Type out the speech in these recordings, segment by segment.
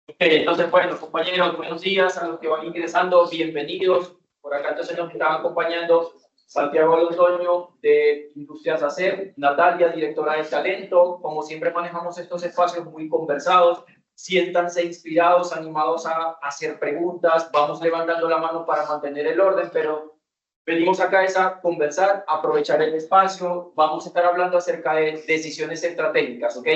Entonces, bueno, compañeros, buenos días a los que van ingresando, bienvenidos. Por acá entonces nos están acompañando Santiago Londoño de Industrias ACER, Natalia, directora de talento. Como siempre manejamos estos espacios muy conversados, siéntanse inspirados, animados a hacer preguntas. Vamos levantando la mano para mantener el orden, pero venimos acá es a conversar, aprovechar el espacio. Vamos a estar hablando acerca de decisiones estratégicas, ¿ok?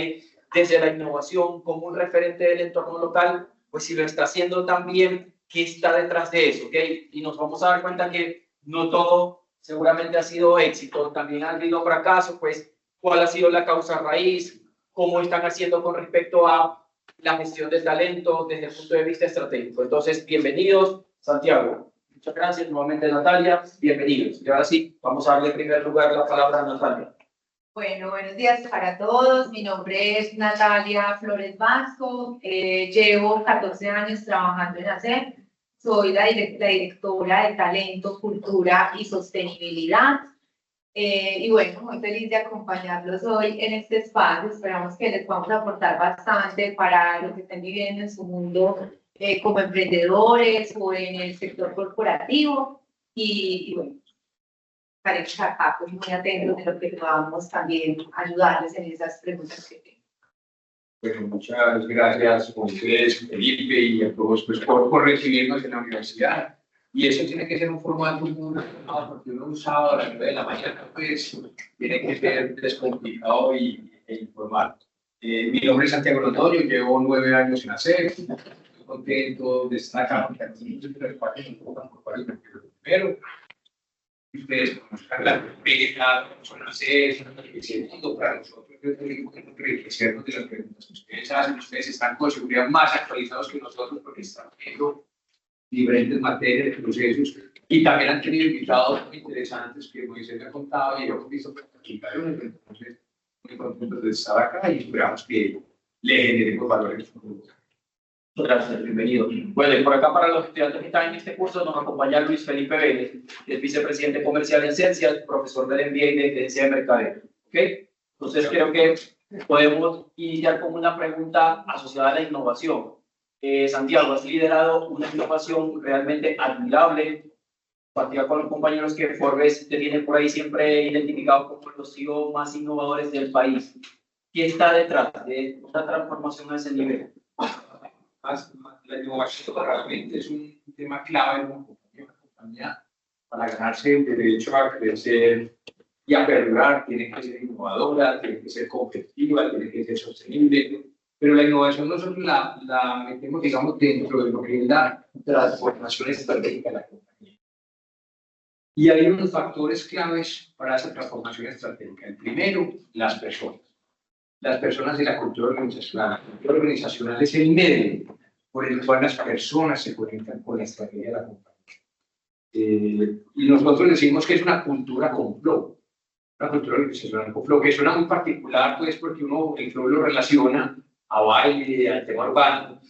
Desde la innovación como un referente del entorno local, pues si lo está haciendo también, ¿qué está detrás de eso? ¿Ok? Y nos vamos a dar cuenta que no todo seguramente ha sido éxito, también han habido fracasos, pues cuál ha sido la causa raíz, cómo están haciendo con respecto a la gestión del talento desde el punto de vista estratégico. Entonces, bienvenidos, Santiago. Muchas gracias nuevamente, Natalia. Bienvenidos. Y ahora sí, vamos a darle en primer lugar la palabra a Natalia. Bueno, buenos días para todos. Mi nombre es Natalia Flores Vasco. Llevo 14 años trabajando en ACER. Soy la directora de Talento, Cultura y Sostenibilidad. Y bueno, muy feliz de acompañarlos hoy en este espacio. Esperamos que les podamos aportar bastante para lo que estén viviendo en su mundo como emprendedores o en el sector corporativo. Y bueno, estaremos acá pues, muy atentos de lo que podamos también ayudarles en esas preguntas que tengan. Bueno, muchas gracias a ustedes, Felipe, y a todos pues, por recibirnos en la universidad. Y eso tiene que ser un formato muy relajado, porque un sábado a las 9 de la mañana pues, tiene que ser descomplicado e informal. Mi nombre es Santiago Londoño, llevo 9 años en ACER, estoy contento de estar acá, porque aquí los parques se enfocan por varios motivos. Primero, ustedes conozcan la empresa, son ACER, y segundo, para nosotros es muy importante enriquecernos de las preguntas que ustedes hacen. Ustedes están con seguridad más actualizados que nosotros porque están viendo diferentes materias, procesos, y también han tenido invitados muy interesantes que Moisés me ha contado y hemos visto practicaciones. Entonces, muy contentos de estar acá y esperamos que le generemos valor en su futuro. Gracias, bienvenido. Bueno, y por acá para los estudiantes que están en este curso nos acompaña Luis Felipe Vélez, es vicepresidente comercial en Ciencias, profesor del MBA de Gerencia de Mercadeo. ¿Okay? Entonces creo que podemos iniciar con una pregunta asociada a la innovación. Santiago, has liderado una innovación realmente admirable. Partida con los compañeros que Forbes te tiene por ahí siempre identificado como los CEO más innovadores del país. ¿Qué está detrás de esta transformación a ese nivel? La innovación realmente es un tema clave en una compañía para ganarse el derecho a crecer y a perdurar. Tiene que ser innovadora, tiene que ser competitiva, tiene que ser sostenible, pero la innovación nosotros la metemos, digamos, dentro de lo que es la transformación estratégica de la compañía. Y hay unos factores claves para esa transformación estratégica. El primero, las personas. Las personas y la cultura organizacional. La cultura organizacional es el medio por el cual las personas se conectan con la estrategia de la compañía. Y nosotros decimos que es una cultura con flow, una cultura organizacional con flow, que suena muy particular, pues, porque uno el flow lo relaciona a baile, al tema urbano,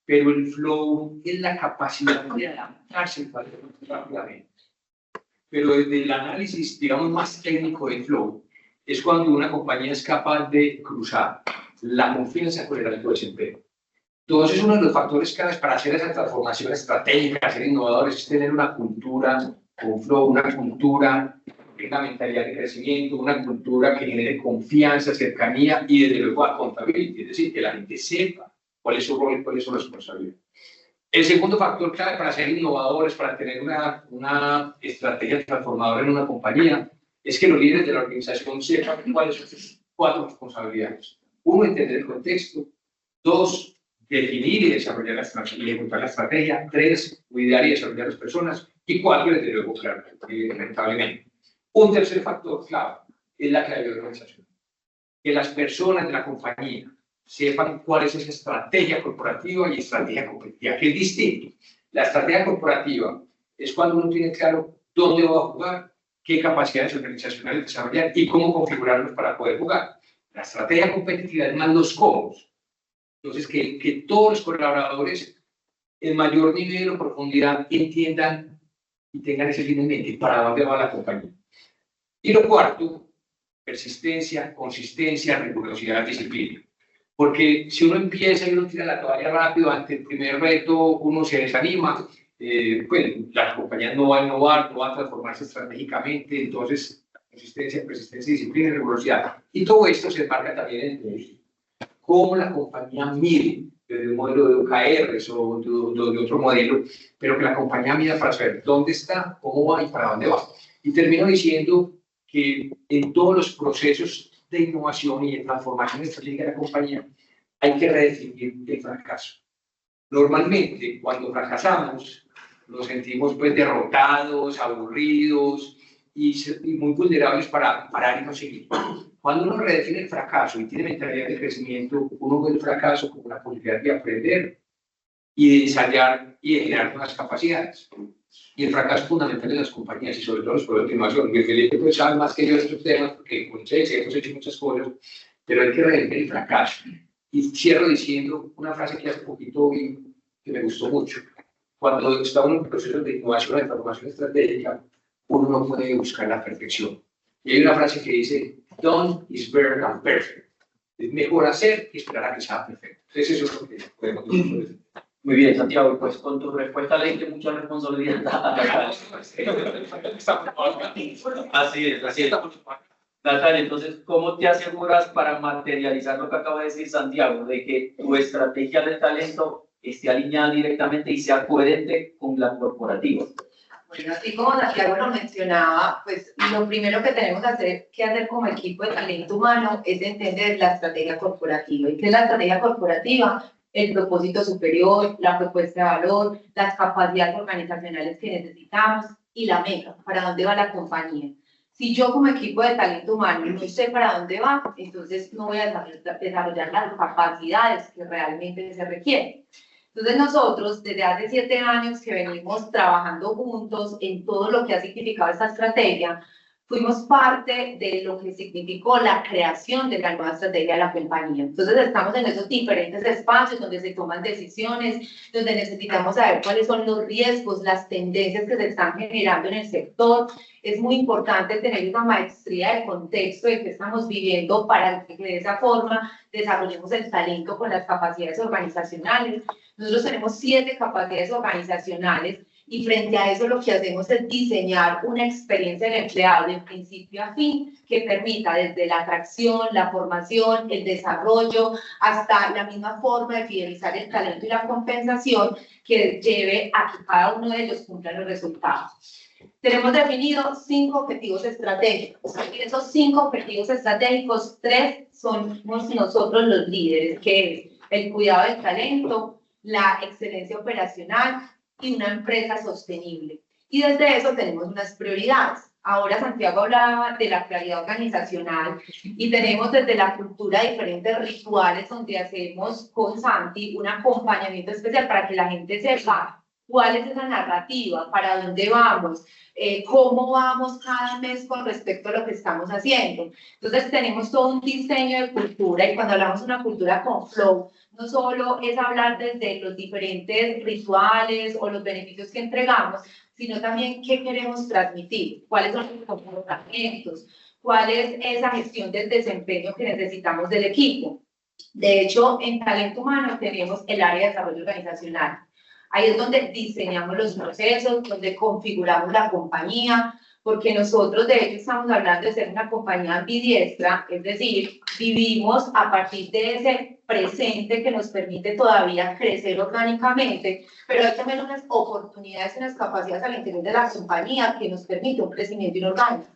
pero el flow es la capacidad de adaptarse rápidamente. Pero desde el análisis, digamos, más técnico del flow, es cuando una compañía es capaz de cruzar la confianza con el alto desempeño. Entonces, uno de los factores claves para hacer esa transformación estratégica, ser innovadores, es tener una cultura con flow, una cultura que tenga mentalidad de crecimiento, una cultura que genere confianza, cercanía y desde luego accountability, es decir, que la gente sepa cuál es su rol y cuál es su responsabilidad. El segundo factor clave para ser innovadores, para tener una estrategia transformadora en una compañía, es que los líderes de la organización sepan cuáles son sus 4 responsabilidades. 1, entender el contexto. 2, definir y desarrollar la estrategia y ejecutar la estrategia. 3, cuidar y desarrollar las personas. Y 4, desde luego, claro, rentablemente. Un tercer factor clave es la creatividad organizacional. Que las personas de la compañía sepan cuál es esa estrategia corporativa y estrategia competitiva, que es distinto. La estrategia corporativa es cuando uno tiene claro dónde va a jugar, qué capacidades organizacionales desarrollar y cómo configurarlos para poder jugar. La estrategia competitiva es más los cómo. Entonces, que todos los colaboradores en mayor nivel o profundidad entiendan y tengan ese fin en mente para dónde va la compañía. Y lo cuarto, persistencia, consistencia, rigurosidad, disciplina. Porque si uno empieza y uno tira la toalla rápido ante el primer reto, uno se desanima, pues la compañía no va a innovar, no va a transformarse estratégicamente, entonces consistencia, persistencia, disciplina y rigurosidad. Y todo esto se marca también en cómo la compañía mide desde un modelo de OKRs o de otro modelo, pero que la compañía mida para saber dónde está, cómo va y para dónde va. Y termino diciendo que en todos los procesos de innovación y de transformación estratégica de la compañía hay que redefinir el fracaso. Normalmente, cuando fracasamos, nos sentimos pues derrotados, aburridos y muy vulnerables para parar y no seguir. Cuando uno redefine el fracaso y tiene mentalidad de crecimiento, uno ve el fracaso como una posibilidad de aprender y de ensayar y de generar nuevas capacidades. Y el fracaso es fundamental en las compañías y sobre todo en los proyectos de innovación. Luis Felipe pues sabe más que yo de estos temas porque con Chase hemos hecho muchas cosas, pero hay que redefinir el fracaso. Y cierro diciendo una frase que hace poquito vi que me gustó mucho. Cuando está uno en procesos de innovación, de transformación estratégica, uno no puede buscar la perfección. Y hay una frase que dice, done is better than perfect. Es mejor hacer que esperar a que sea perfecto. Entonces eso es lo que podemos decir. Muy bien, Santiago, pues con tu respuesta leíste mucha responsabilidad. Así es, así es. Natalia, entonces, ¿cómo te aseguras para materializar lo que acaba de decir Santiago, de que tu estrategia de talento esté alineada directamente y sea coherente con la corporativa? Bueno, así como Santiago lo mencionaba, pues lo primero que tenemos que hacer como equipo de talento humano es entender la estrategia corporativa. ¿Y qué es la estrategia corporativa? El propósito superior, la propuesta de valor, las capacidades organizacionales que necesitamos y la meta, para dónde va la compañía. Si yo como equipo de talento humano no sé para dónde va, entonces no voy a desarrollar las capacidades que realmente se requieren. Entonces nosotros desde hace 7 años que venimos trabajando juntos en todo lo que ha significado esta estrategia, fuimos parte de lo que significó la creación de la nueva estrategia de la compañía. Entonces estamos en esos diferentes espacios donde se toman decisiones, donde necesitamos saber cuáles son los riesgos, las tendencias que se están generando en el sector. Es muy importante tener una maestría de contexto de qué estamos viviendo para que de esa forma desarrollemos el talento con las capacidades organizacionales. Nosotros tenemos 7 capacidades organizacionales y frente a eso lo que hacemos es diseñar una experiencia del empleado de principio a fin que permita desde la atracción, la formación, el desarrollo, hasta la misma forma de fidelizar el talento y la compensación que lleve a que cada uno de ellos cumpla los resultados. Tenemos definidos 5 objetivos estratégicos. Y de esos 5 objetivos estratégicos, 3 somos nosotros los líderes, que es el cuidado del talento, la excelencia operacional y una empresa sostenible. Y desde eso tenemos unas prioridades. Ahora Santiago hablaba de la claridad organizacional y tenemos desde la cultura diferentes rituales donde hacemos con Santi un acompañamiento especial para que la gente sepa cuál es esa narrativa, para dónde vamos, cómo vamos cada mes con respecto a lo que estamos haciendo. Entonces tenemos todo un diseño de cultura y cuando hablamos de una cultura con flow, no solo es hablar desde los diferentes rituales o los beneficios que entregamos, sino también qué queremos transmitir, cuáles son los comportamientos, cuál es esa gestión del desempeño que necesitamos del equipo. De hecho, en talento humano tenemos el área de desarrollo organizacional. Ahí es donde diseñamos los procesos, donde configuramos la compañía, porque nosotros de hecho estamos hablando de ser una compañía ambidiestra, es decir, vivimos a partir de ese presente que nos permite todavía crecer orgánicamente, pero hay también unas oportunidades y unas capacidades al interior de la compañía que nos permite un crecimiento inorgánico.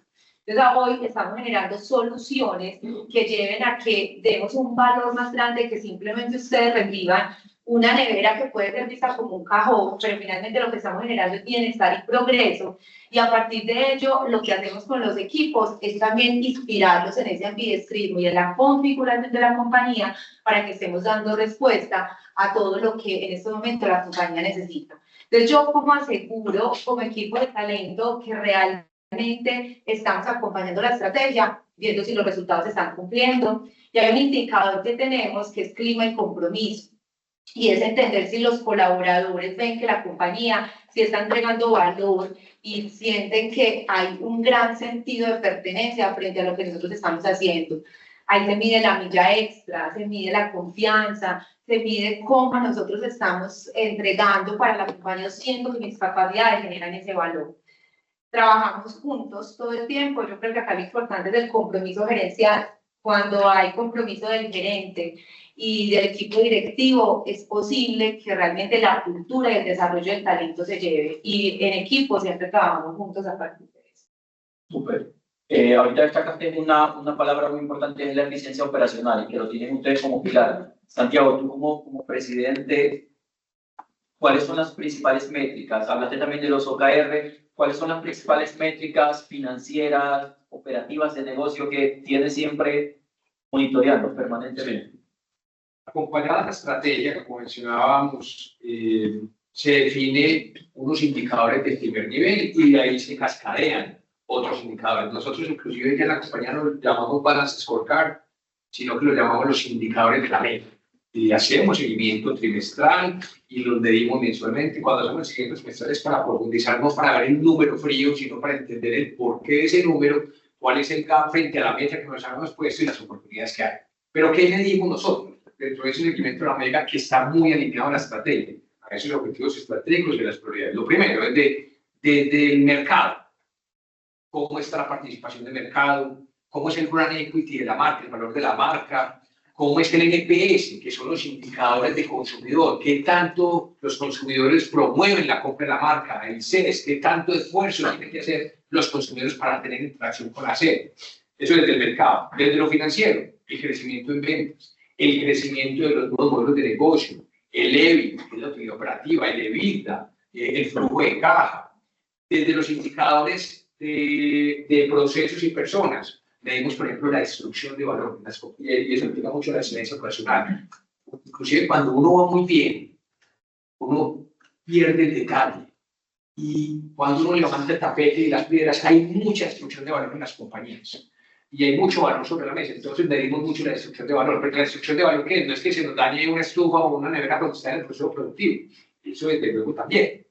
Entonces hoy estamos generando soluciones que lleven a que demos un valor más grande que simplemente ustedes revivan una nevera que puede ser vista como un cajón, pero finalmente lo que estamos generando es bienestar y progreso. Y a partir de ello, lo que hacemos con los equipos es también inspirarlos en ese ambidiestrismo y en la configuración de la compañía para que estemos dando respuesta a todo lo que en este momento la compañía necesita. Entonces yo como aseguro, como equipo de talento, que realmente estamos acompañando la estrategia, viendo si los resultados se están cumpliendo. Y hay un indicador que tenemos que es clima y compromiso. Y es entender si los colaboradores ven que la compañía sí está entregando valor y sienten que hay un gran sentido de pertenencia frente a lo que nosotros estamos haciendo. Ahí se mide la milla extra, se mide la confianza, se mide cómo nosotros estamos entregando para la compañía, siendo que mis capacidades generan ese valor. Trabajamos juntos todo el tiempo. Yo creo que acá lo importante es el compromiso gerencial. Cuando hay compromiso del gerente y del equipo directivo, es posible que realmente la cultura y el desarrollo del talento se lleve. Y en equipo siempre trabajamos juntos a partir de eso. Súper. Ahorita destacaste una palabra muy importante, es la eficiencia operacional, y que lo tienen ustedes como pilar. Santiago, tú como presidente, ¿cuáles son las principales métricas? Hablaste también de los OKR. ¿Cuáles son las principales métricas financieras, operativas de negocio que tienes siempre monitoreando permanentemente? Acompañada de la estrategia, como mencionábamos, se define unos indicadores de primer nivel y de ahí se cascadean otros indicadores. Nosotros inclusive ya en la compañía no lo llamamos Balance Scorecard, sino que lo llamamos los indicadores de la meta. Y hacemos seguimiento trimestral y los medimos mensualmente. Cuando hacemos el seguimiento trimestral es para profundizar, no para ver el número frío, sino para entender el porqué de ese número, cuál es el gap frente a la meta que nos habíamos puesto y las oportunidades que hay. Pero ¿qué medimos nosotros? Dentro de ese seguimiento de la meta que está muy alineado a la estrategia, a esos objetivos estratégicos y las prioridades. Lo primero es del mercado. ¿Cómo está la participación de mercado? ¿Cómo es el brand equity de la marca, el valor de la marca? ¿Cómo es el NPS, que son los indicadores de consumidor? ¿Qué tanto los consumidores promueven la compra de la marca? El CES, ¿qué tanto esfuerzo tienen que hacer los consumidores para tener interacción con la SED? Eso es desde el mercado. Desde lo financiero, el crecimiento en ventas, el crecimiento de los nuevos modelos de negocio, el EBIT, que es la utilidad operativa, el EBITDA, el flujo de caja. Desde los indicadores de procesos y personas, medimos, por ejemplo, la destrucción de valor, y eso implica mucho la excelencia operacional. Inclusive cuando uno va muy bien, uno pierde el detalle. Y cuando uno levanta el tapete y las piedras, hay mucha destrucción de valor en las compañías. Y hay mucho valor sobre la mesa. Entonces medimos mucho la destrucción de valor. Porque la destrucción de valor, ¿qué? No es que se nos dañe una estufa o una nevera cuando está en el proceso productivo. Eso desde luego también.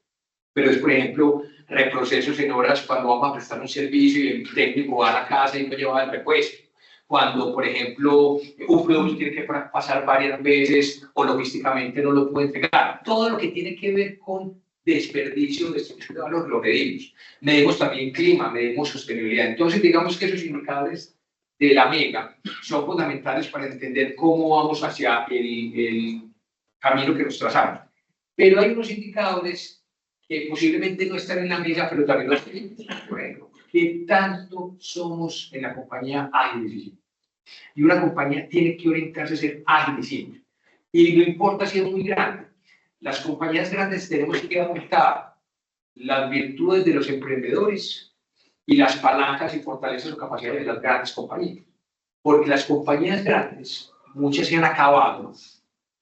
Pero es, por ejemplo, reprocesos en horas cuando vamos a prestar un servicio y el técnico va a la casa y no lleva el repuesto. Cuando, por ejemplo, un producto tiene que pasar varias veces o logísticamente no lo puede entregar. Todo lo que tiene que ver con desperdicio, destrucción de valor, lo medimos. Medimos también clima, medimos sostenibilidad. Entonces, digamos que esos indicadores de la mega son fundamentales para entender cómo vamos hacia el camino que nos trazamos. Pero hay unos indicadores que posiblemente no están en la mesa, pero también los tenemos. Por ejemplo, ¿qué tanto somos en la compañía ágiles y simples? Y una compañía tiene que orientarse a ser ágil y simple. Y no importa si es muy grande. Las compañías grandes tenemos que adoptar las virtudes de los emprendedores y las palancas y fortalezas o capacidades de las grandes compañías. Porque las compañías grandes, muchas se han acabado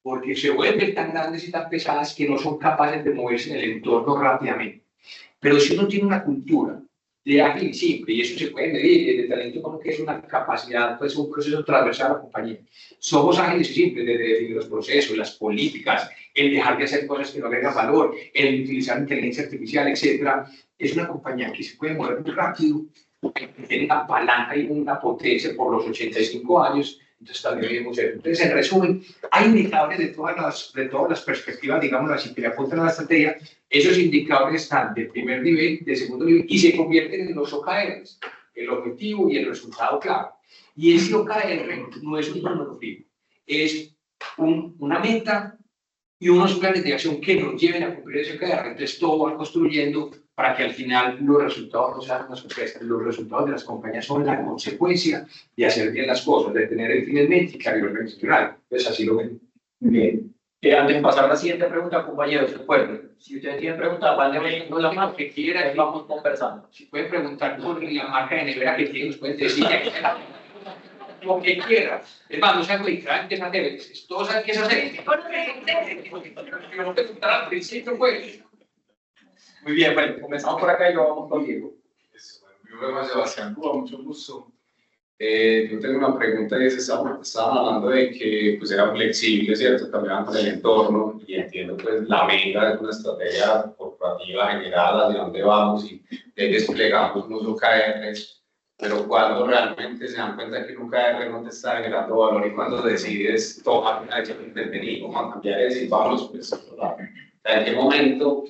porque se vuelven tan grandes y tan pesadas que no son capaces de moverse en el entorno rápidamente. Pero si uno tiene una cultura de ágil y simple, y eso se puede medir, de talento como que es una capacidad, pues un proceso transversal a la compañía. Somos ágiles y simples desde definir los procesos, las políticas, el dejar de hacer cosas que no agregan valor, el utilizar inteligencia artificial, etc. Es una compañía que se puede mover muy rápido, que tiene una palanca y una potencia por los 85 años. Entonces también vimos eso. Entonces, en resumen, hay indicadores de todas las perspectivas, digamos así, que le apuntan a la estrategia. Esos indicadores están de primer nivel, de segundo nivel, y se convierten en los OKRs, el objetivo y el resultado clave. Y ese OKR no es un número fijo, es una meta y unos planes de acción que nos lleven a cumplir ese OKR. Entonces, todo va construyendo para que al final los resultados no sean una sorpresa. Los resultados de las compañías son la consecuencia de hacer bien las cosas, de tener el fin en mente y claridad organizacional. Entonces, así lo ven. Bien. Antes de pasar a la siguiente pregunta, compañeros, recuerden, si ustedes tienen preguntas, van levantando la mano que quieran y vamos conversando. Si pueden preguntar por la marca de nevera que tienen, nos pueden decir lo que quieran. Es más, no sean ignorantes, empiezan a hacer. Todos saben qué es hacer. No preguntar al principio, pues. Muy bien, bueno, comenzamos por acá y lo vamos con Diego. Yo me llamo Sebastián Cuba, mucho gusto. Yo tengo una pregunta y estaban hablando de que pues, era flexible, ¿cierto? Cambiaban con el entorno y entiendo pues la meta es una estrategia corporativa general hacia dónde vamos y desplegamos unos OKRs. pero cuando realmente se dan cuenta que un KR no te está generando valor y cuando decides tomar una decisión de cómo cambiar eso y vamos, pues, ¿en qué momento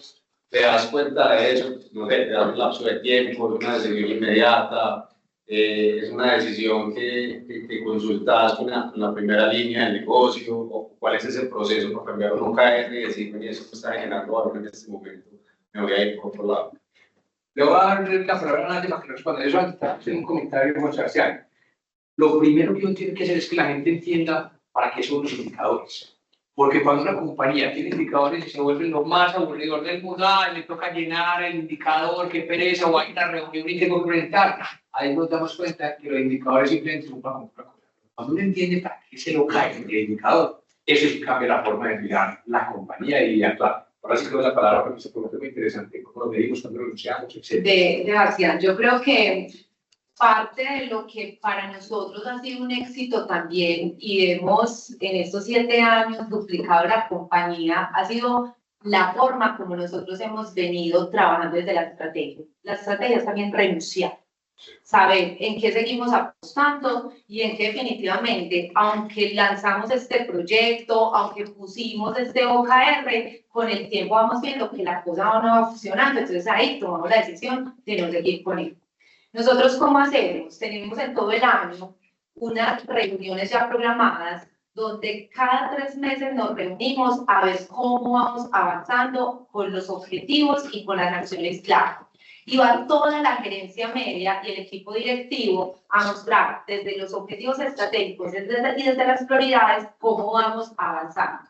te das cuenta de eso? No sé, te das un lapso de tiempo, es una decisión inmediata, es una decisión que consultas con la primera línea del negocio, o cuál es ese proceso para cambiar un KR y decir, oye, eso me está generando valor en este momento, me voy a ir por otro lado. Le voy a dar la palabra a Nadia para que responda. Eso antes de hacer un comentario controversial. Lo primero que uno tiene que hacer es que la gente entienda para qué son los indicadores. Porque cuando una compañía tiene indicadores y se vuelve lo más aburridor del mundo, me toca llenar el indicador, qué pereza, o hay una reunión y tengo que presentar, ahí nos damos cuenta que los indicadores simplemente son para comprar cosas. Cuando uno entiende para qué se lo cae el indicador, eso sí cambia la forma de mirar la compañía y actuar. Ahora sí que la palabra porque se pone muy interesante, cómo lo medimos, cuando lo anunciamos, etc. De Bastián, yo creo que parte de lo que para nosotros ha sido un éxito también, y hemos en estos 7 años duplicado la compañía, ha sido la forma como nosotros hemos venido trabajando desde la estrategia. La estrategia es también renunciar, saber en qué seguimos apostando y en qué definitivamente, aunque lanzamos este proyecto, aunque pusimos este OKR, con el tiempo vamos viendo que la cosa no va funcionando, entonces ahí tomamos la decisión de no seguir con él. Nosotros, ¿cómo hacemos? Tenemos en todo el año unas reuniones ya programadas donde cada 3 meses nos reunimos a ver cómo vamos avanzando con los objetivos y con las acciones clave. Y va toda la gerencia media y el equipo directivo a mostrar desde los objetivos estratégicos y desde las prioridades cómo vamos avanzando.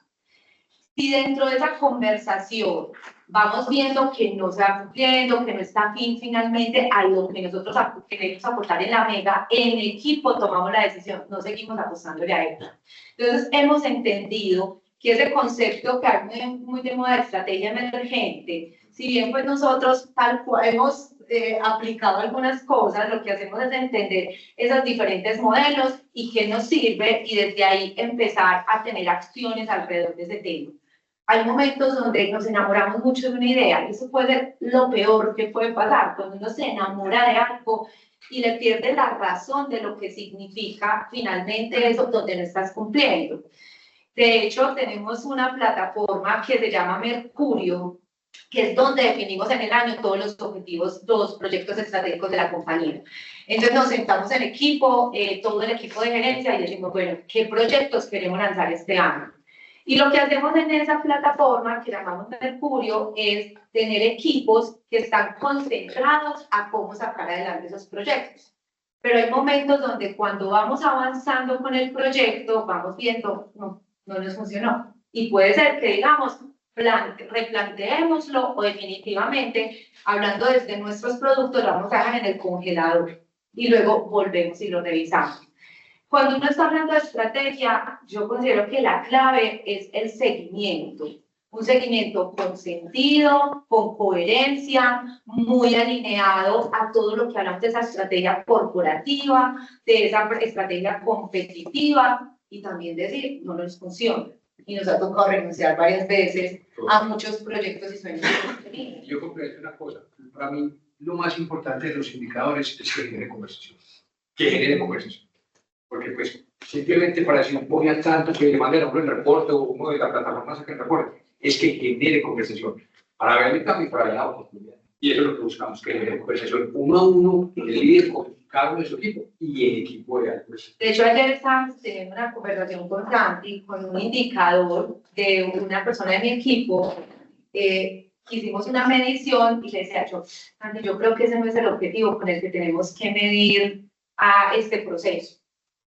Si dentro de esa conversación vamos viendo que no se va cumpliendo, que no está finalmente a lo que nosotros queremos aportar en la mega, en equipo tomamos la decisión, no seguimos apostándole a él. Entonces hemos entendido que ese concepto que hay muy de moda de estrategia emergente, si bien pues nosotros tal cual hemos aplicado algunas cosas, lo que hacemos es entender esos diferentes modelos y qué nos sirve y desde ahí empezar a tener acciones alrededor de ese tema. Hay momentos donde nos enamoramos mucho de una idea y eso puede ser lo peor que puede pasar cuando uno se enamora de algo y le pierde la razón de lo que significa finalmente eso donde no estás cumpliendo. De hecho, tenemos una plataforma que se llama Mercurio, que es donde definimos en el año todos los objetivos, los proyectos estratégicos de la compañía. Entonces nos sentamos en equipo, todo el equipo de gerencia y decimos, bueno, ¿qué proyectos queremos lanzar este año? Y lo que hacemos en esa plataforma que llamamos Mercurio es tener equipos que están concentrados a cómo sacar adelante esos proyectos. Pero hay momentos donde cuando vamos avanzando con el proyecto, vamos viendo, no nos funcionó. Y puede ser que digamos, replanteémoslo o definitivamente, hablando desde nuestros productos, lo vamos a dejar en el congelador y luego volvemos y lo revisamos. Cuando uno está hablando de estrategia, yo considero que la clave es el seguimiento. Un seguimiento con sentido, con coherencia, muy alineado a todo lo que hablamos de esa estrategia corporativa, de esa estrategia competitiva y también decir, no nos funciona. Y nos ha tocado renunciar varias veces a muchos proyectos y sueños. Yo comprendo una cosa. Para mí, lo más importante de los indicadores es que genere conversación. Que genere conversación. Porque, pues, simplemente para decir, voy al tanto, que le manden a uno el reporte o uno de la plataforma saque el reporte, es que genere conversación. Para ver el cambio y para ver la oportunidad. Y eso es lo que buscamos, que genere conversación uno a uno, el líder con cada uno de su equipo y el equipo de altos. De hecho, ayer estábamos teniendo una conversación con Santi, con un indicador de una persona de mi equipo. Hicimos una medición y le decía yo, Santi, yo creo que ese no es el objetivo con el que tenemos que medir a este proceso.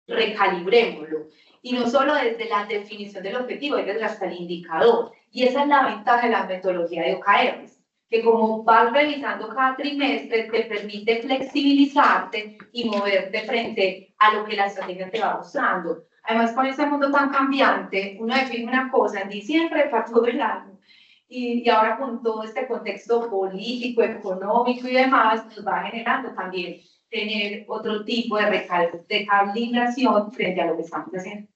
Recalibrémoslo. Y no solo desde la definición del objetivo, desde hasta el indicador. Y esa es la ventaja de la metodología de OKRs, que como vas revisando cada trimestre, te permite flexibilizarte y moverte frente a lo que la estrategia te va mostrando. Además, con este mundo tan cambiante, uno define una cosa en diciembre para todo el año. Y ahora con todo este contexto político, económico y demás, nos va generando también tener otro tipo de calibración frente a lo que estamos haciendo.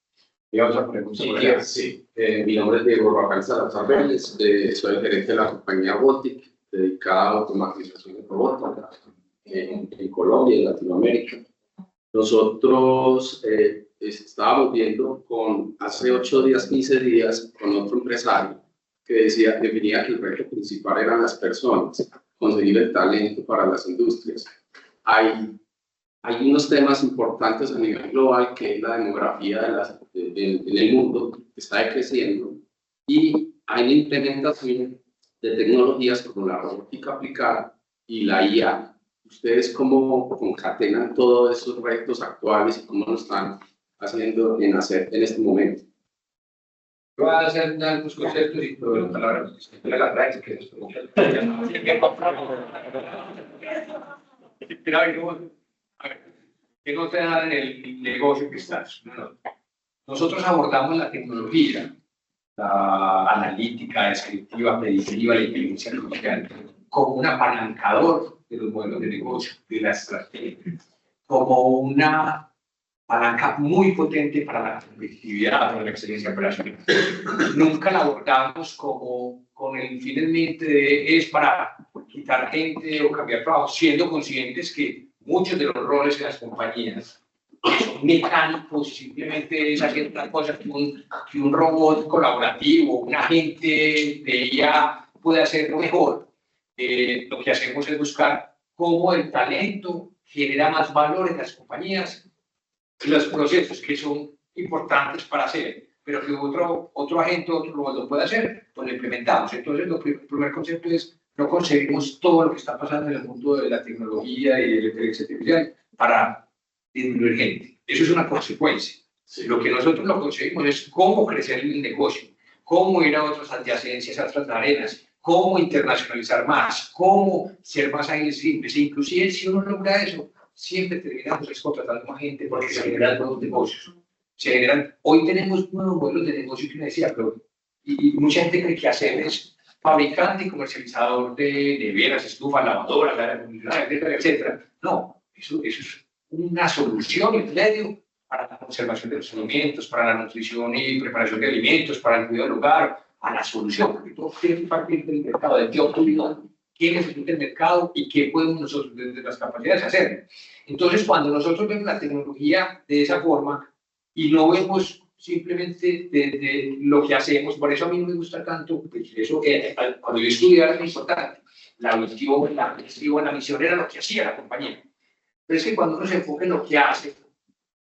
Y otra pregunta. Sí. Mi nombre es Diego Rafael Salazar Vélez, soy el gerente de la compañía Botic, dedicada a automatización de robótica. en Colombia, en Latinoamérica. Nosotros estábamos viendo hace 8 días, 15 días, con otro empresario que definía que el reto principal eran las personas, conseguir el talento para las industrias. Hay unos temas importantes a nivel global, que es la demografía en el mundo, que está decreciendo, y hay la implementación de tecnologías como la robótica aplicada y la IA. ¿Ustedes cómo concatenan todos esos retos actuales y cómo lo están haciendo en este momento? Voy a hacer unos conceptos y luego la palabra que la trae, que es ¿qué no te da en el negocio que estás? No. Nosotros abordamos la tecnología, la analítica, descriptiva, predictiva, la inteligencia artificial, como un apalancador de los modelos de negocio, de la estrategia, como una palanca muy potente para la competitividad, para la excelencia operacional. Nunca la abordamos como con el fin en mente de es para quitar gente o cambiar trabajo, siendo conscientes que muchos de los roles en las compañías son mecánicos, simplemente es hacer otra cosa que un robot colaborativo, un agente de IA puede hacerlo mejor. Lo que hacemos es buscar cómo el talento genera más valor en las compañías, los procesos que son importantes para hacer, pero que otro agente, otro robot lo puede hacer, pues lo implementamos. Entonces, el primer concepto es: no conseguimos todo lo que está pasando en el mundo de la tecnología y de la inteligencia artificial para disminuir gente. Eso es una consecuencia. Lo que nosotros lo conseguimos es cómo crecer el negocio, cómo ir a otras adyacencias, a otras arenas, cómo internacionalizar más, cómo ser más ágiles y simples. E inclusive, si uno logra eso, siempre terminamos contratando más gente porque se generan nuevos negocios. Hoy tenemos nuevos modelos de negocio que me decía, pero y mucha gente cree que hacer es fabricante y comercializador de neveras, estufas, lavadoras, etcétera. No, eso es una solución en medio para la conservación de los alimentos, para la nutrición y preparación de alimentos, para el cuidado del hogar, a la solución, porque todo tiene que partir del mercado, de qué oportunidad, qué necesita el mercado y qué podemos nosotros desde las capacidades hacer. Entonces, cuando nosotros vemos la tecnología de esa forma y no vemos simplemente de lo que hacemos, por eso a mí no me gusta tanto, pues eso cuando yo estudiaba era muy importante, la visión, la misión era lo que hacía la compañía. Pero es que cuando uno se enfoca en lo que hace,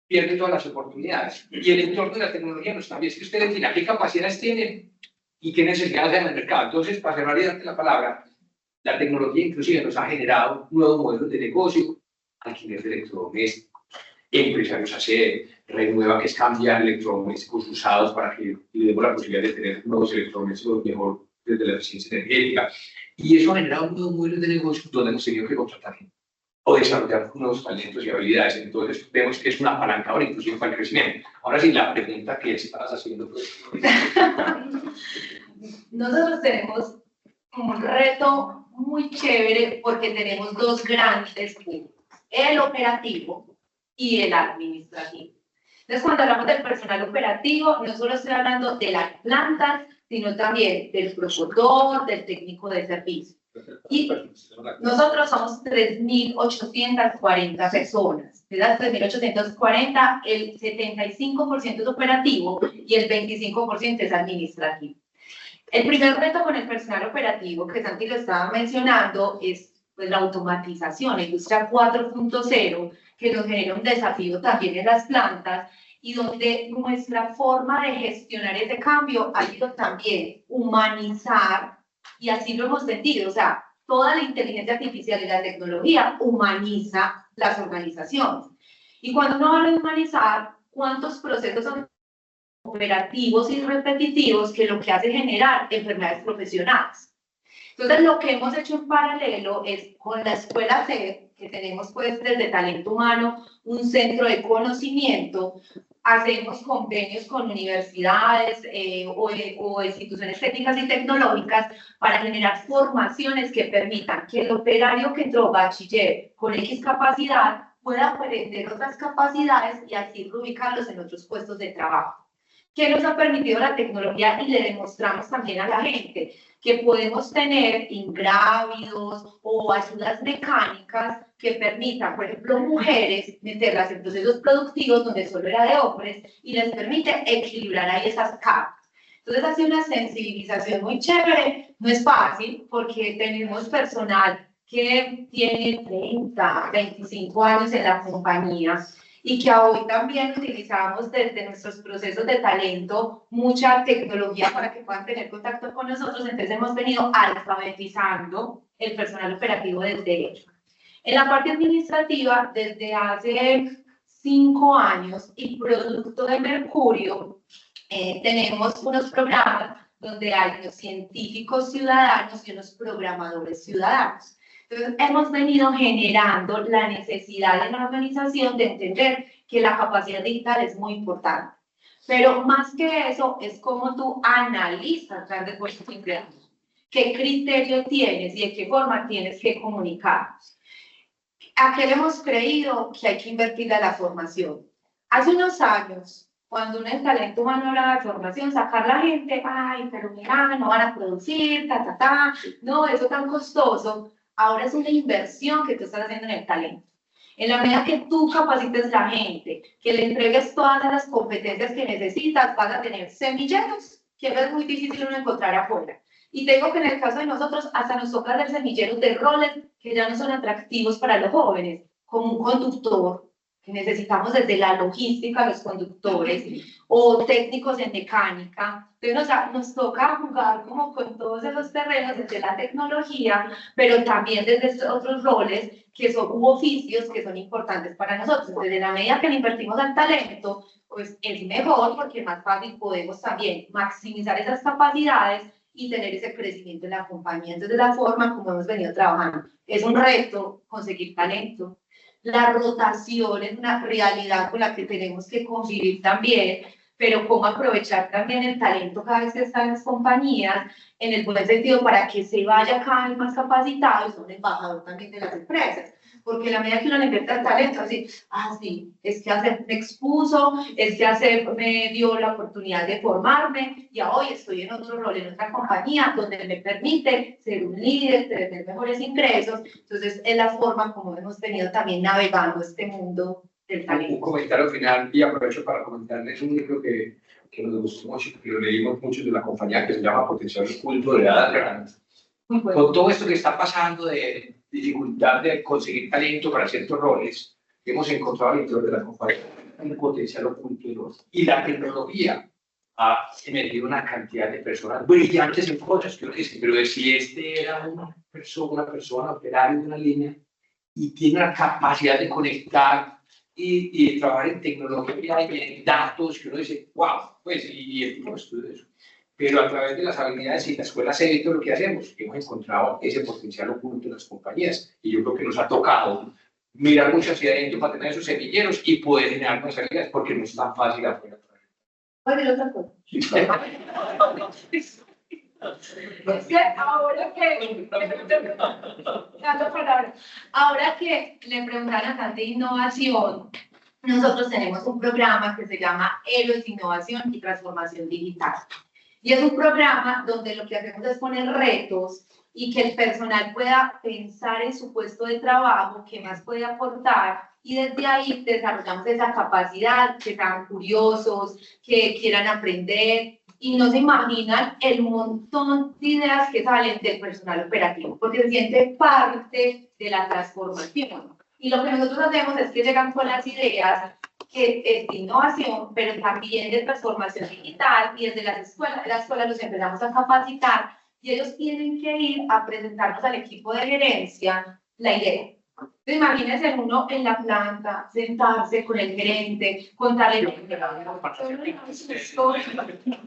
pierde todas las oportunidades. Y el entorno de la tecnología no está bien. Es que usted defina qué capacidades tiene y qué necesidades hay en el mercado. Entonces, para cerrar y darte la palabra, la tecnología inclusive nos ha generado nuevos modelos de negocio, alquiler de electrodomésticos, empresarios hacer, renueva, que es cambiar electrodomésticos usados para que le demos la posibilidad de tener nuevos electrodomésticos mejor desde la eficiencia energética. Y eso ha generado nuevos modelos de negocio donde hemos tenido que contratar gente o desarrollar nuevos talentos y habilidades. Entonces, vemos que es una apalancadora inclusive para el crecimiento. Ahora sí, la pregunta que estabas haciendo, pues. Nosotros tenemos un reto muy chévere porque tenemos dos grandes puntos: el operativo y el administrativo. Entonces, cuando hablamos del personal operativo, no solo estoy hablando de las plantas, sino también del productor, del técnico de servicio. Y nosotros somos 3.840 personas. De las 3.840, el 75% es operativo y el 25% es administrativo. El primer reto con el personal operativo, que Santi lo estaba mencionando, es pues, la automatización, la industria 4.0, que nos genera un desafío también en las plantas y donde nuestra forma de gestionar ese cambio ha sido también humanizar, y así lo hemos sentido. O sea, toda la inteligencia artificial y la tecnología humaniza las organizaciones. Y cuando uno habla de humanizar, ¿cuántos procesos son operativos y repetitivos que lo que hace generar enfermedades profesionales? Entonces, lo que hemos hecho en paralelo es con la Escuela C, que tenemos pues desde talento humano un centro de conocimiento, hacemos convenios con universidades o instituciones técnicas y tecnológicas para generar formaciones que permitan que el operario que entró bachiller con X capacidad pueda aprender otras capacidades y así reubicarlos en otros puestos de trabajo. ¿Qué nos ha permitido la tecnología? Y le demostramos también a la gente que podemos tener ingrávidos o ayudas mecánicas que permitan, por ejemplo, mujeres meterlas en procesos productivos donde solo era de hombres y les permite equilibrar ahí esas capas. Entonces hace una sensibilización muy chévere, no es fácil porque tenemos personal que tiene 30, 25 años en la compañía y que hoy también utilizamos desde nuestros procesos de talento mucha tecnología para que puedan tener contacto con nosotros, entonces hemos venido alfabetizando el personal operativo desde ello. En la parte administrativa, desde hace 5 años y producto de Mercurio, tenemos unos programas donde hay unos científicos ciudadanos y unos programadores ciudadanos. Entonces, hemos venido generando la necesidad en la organización de entender que la capacidad digital es muy importante. Pero más que eso, es cómo tú analizas las respuestas de empleados. ¿Qué criterio tienes y de qué forma tienes que comunicar? ¿A qué le hemos creído? Que hay que invertir en la formación. Hace unos años, cuando uno en talento humano hablaba de formación, sacar la gente, ay, pero mira, no van a producir, no, eso tan costoso. Ahora es una inversión que tú estás haciendo en el talento. En la medida que tú capacites a la gente, que le entregues todas las competencias que necesitas, vas a tener semilleros, que es muy difícil uno encontrar afuera. Y tengo que en el caso de nosotros, hasta nos toca hacer semilleros de roles que ya no son atractivos para los jóvenes, como un conductor, que necesitamos desde la logística, los conductores, o técnicos en mecánica. Entonces nos toca jugar como con todos esos terrenos, desde la tecnología, pero también desde estos otros roles que son u oficios que son importantes para nosotros. Entonces, en la medida que le invertimos al talento, pues es mejor porque más fácil podemos también maximizar esas capacidades y tener ese crecimiento en la compañía. Entonces, de la forma como hemos venido trabajando, es un reto conseguir talento. La rotación es una realidad con la que tenemos que convivir también, pero cómo aprovechar también el talento cada vez que está en las compañías, en el buen sentido, para que se vaya cada vez más capacitado y son embajador también de las empresas. Porque la medida que uno le invierte al talento, así, sí, es que hacer me expuso, es que hacer me dio la oportunidad de formarme y hoy estoy en otro rol, en otra compañía, donde me permite ser un líder, tener mejores ingresos. Entonces, es la forma como hemos venido también navegando este mundo del talento. Un comentario final, y aprovecho para comentarles un libro que nos gustó mucho, que lo leímos mucho de la compañía, que se llama Potencial Oculto de Ada Grant. Con todo esto que está pasando de dificultad de conseguir talento para ciertos roles, hemos encontrado al interior de la compañía un potencial oculto y la tecnología ha emitido una cantidad de personas brillantes en cosas que uno dice, pero si este era una persona operaria de una línea y tiene la capacidad de conectar y trabajar en tecnología y en datos, que uno dice, wow, pues, y el tipo estudia eso. Pero a través de las habilidades y la escuela Cedito, lo que hacemos, hemos encontrado ese potencial oculto en las compañías. Y yo creo que nos ha tocado mirar mucho hacia adentro para tener esos semilleros y poder generar nuevas habilidades, porque no es tan fácil afuera. Bueno, otra cosa. Es que ahora que le preguntaron a de innovación, nosotros tenemos un programa que se llama Héroes de Innovación y Transformación Digital. Y es un programa donde lo que hacemos es poner retos y que el personal pueda pensar en su puesto de trabajo, qué más puede aportar, y desde ahí desarrollamos esa capacidad, que sean curiosos, que quieran aprender, y no se imaginan el montón de ideas que salen del personal operativo, porque se siente parte de la transformación. Y lo que nosotros hacemos es que llegan con las ideas que es de innovación, pero también de transformación digital, y desde las escuelas los empezamos a capacitar, y ellos tienen que ir a presentarnos al equipo de gerencia la idea. Entonces, imagínense uno en la planta, sentarse con el gerente, contarle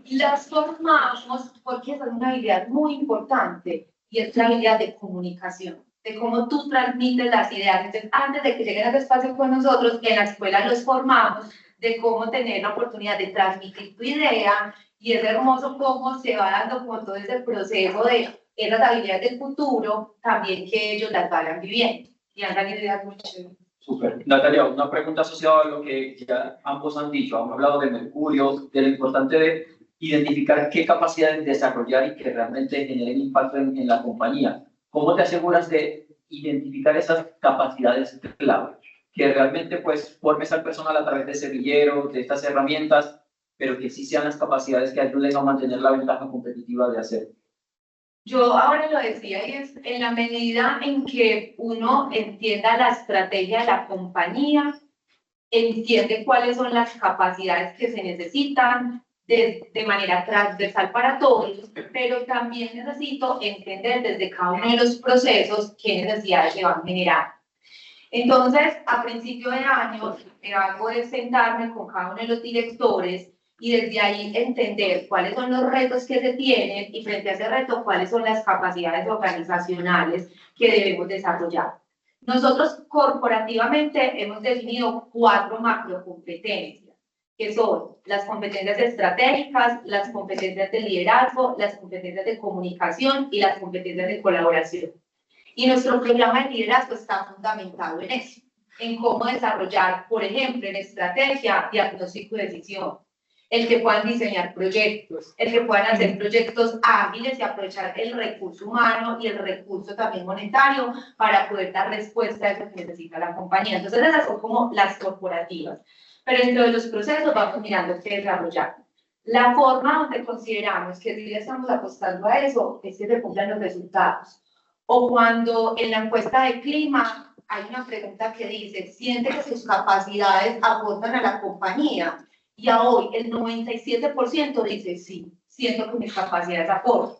las formamos porque esa es una habilidad muy importante y es la habilidad de comunicación, de cómo tú transmites las ideas. Entonces, antes de que lleguen a ese espacio con nosotros, en la escuela los formamos de cómo tener la oportunidad de transmitir tu idea, y es hermoso cómo se va dando como todo ese proceso de esas habilidades del futuro, también que ellos las vayan viviendo. Y han salido ideas muy chéveres. Súper. Natalia, una pregunta asociada a lo que ya ambos han dicho. Han hablado de Mercurio, de lo importante de identificar qué capacidades desarrollar y que realmente generen impacto en la compañía. ¿Cómo te aseguras de identificar esas capacidades clave? Que realmente pues formes al personal a través de semilleros, de estas herramientas, pero que sí sean las capacidades que ayuden a mantener la ventaja competitiva de hacer. Yo ahora lo decía, y es en la medida en que uno entienda la estrategia de la compañía, entiende cuáles son las capacidades que se necesitan de manera transversal para todos, pero también necesito entender desde cada uno de los procesos qué necesidades se van generando. Entonces, a principio de año, hago es sentarme con cada uno de los directores y desde ahí entender cuáles son los retos que se tienen y frente a ese reto, cuáles son las capacidades organizacionales que debemos desarrollar. Nosotros corporativamente hemos definido 4 macrocompetencias, que son las competencias estratégicas, las competencias de liderazgo, las competencias de comunicación y las competencias de colaboración. Y nuestro programa de liderazgo está fundamentado en eso, en cómo desarrollar, por ejemplo, en estrategia, diagnóstico de decisión, el que puedan diseñar proyectos, el que puedan hacer proyectos ágiles y aprovechar el recurso humano y el recurso también monetario para poder dar respuesta a eso que necesita la compañía. Entonces esas son como las corporativas. Pero dentro de los procesos vamos mirando qué desarrollar. La forma donde consideramos que si ya estamos apostando a eso es que se cumplan los resultados. O cuando en la encuesta de clima hay una pregunta que dice, ¿siente que sus capacidades aportan a la compañía? Y a hoy el 97% dice sí, siento que mis capacidades aportan.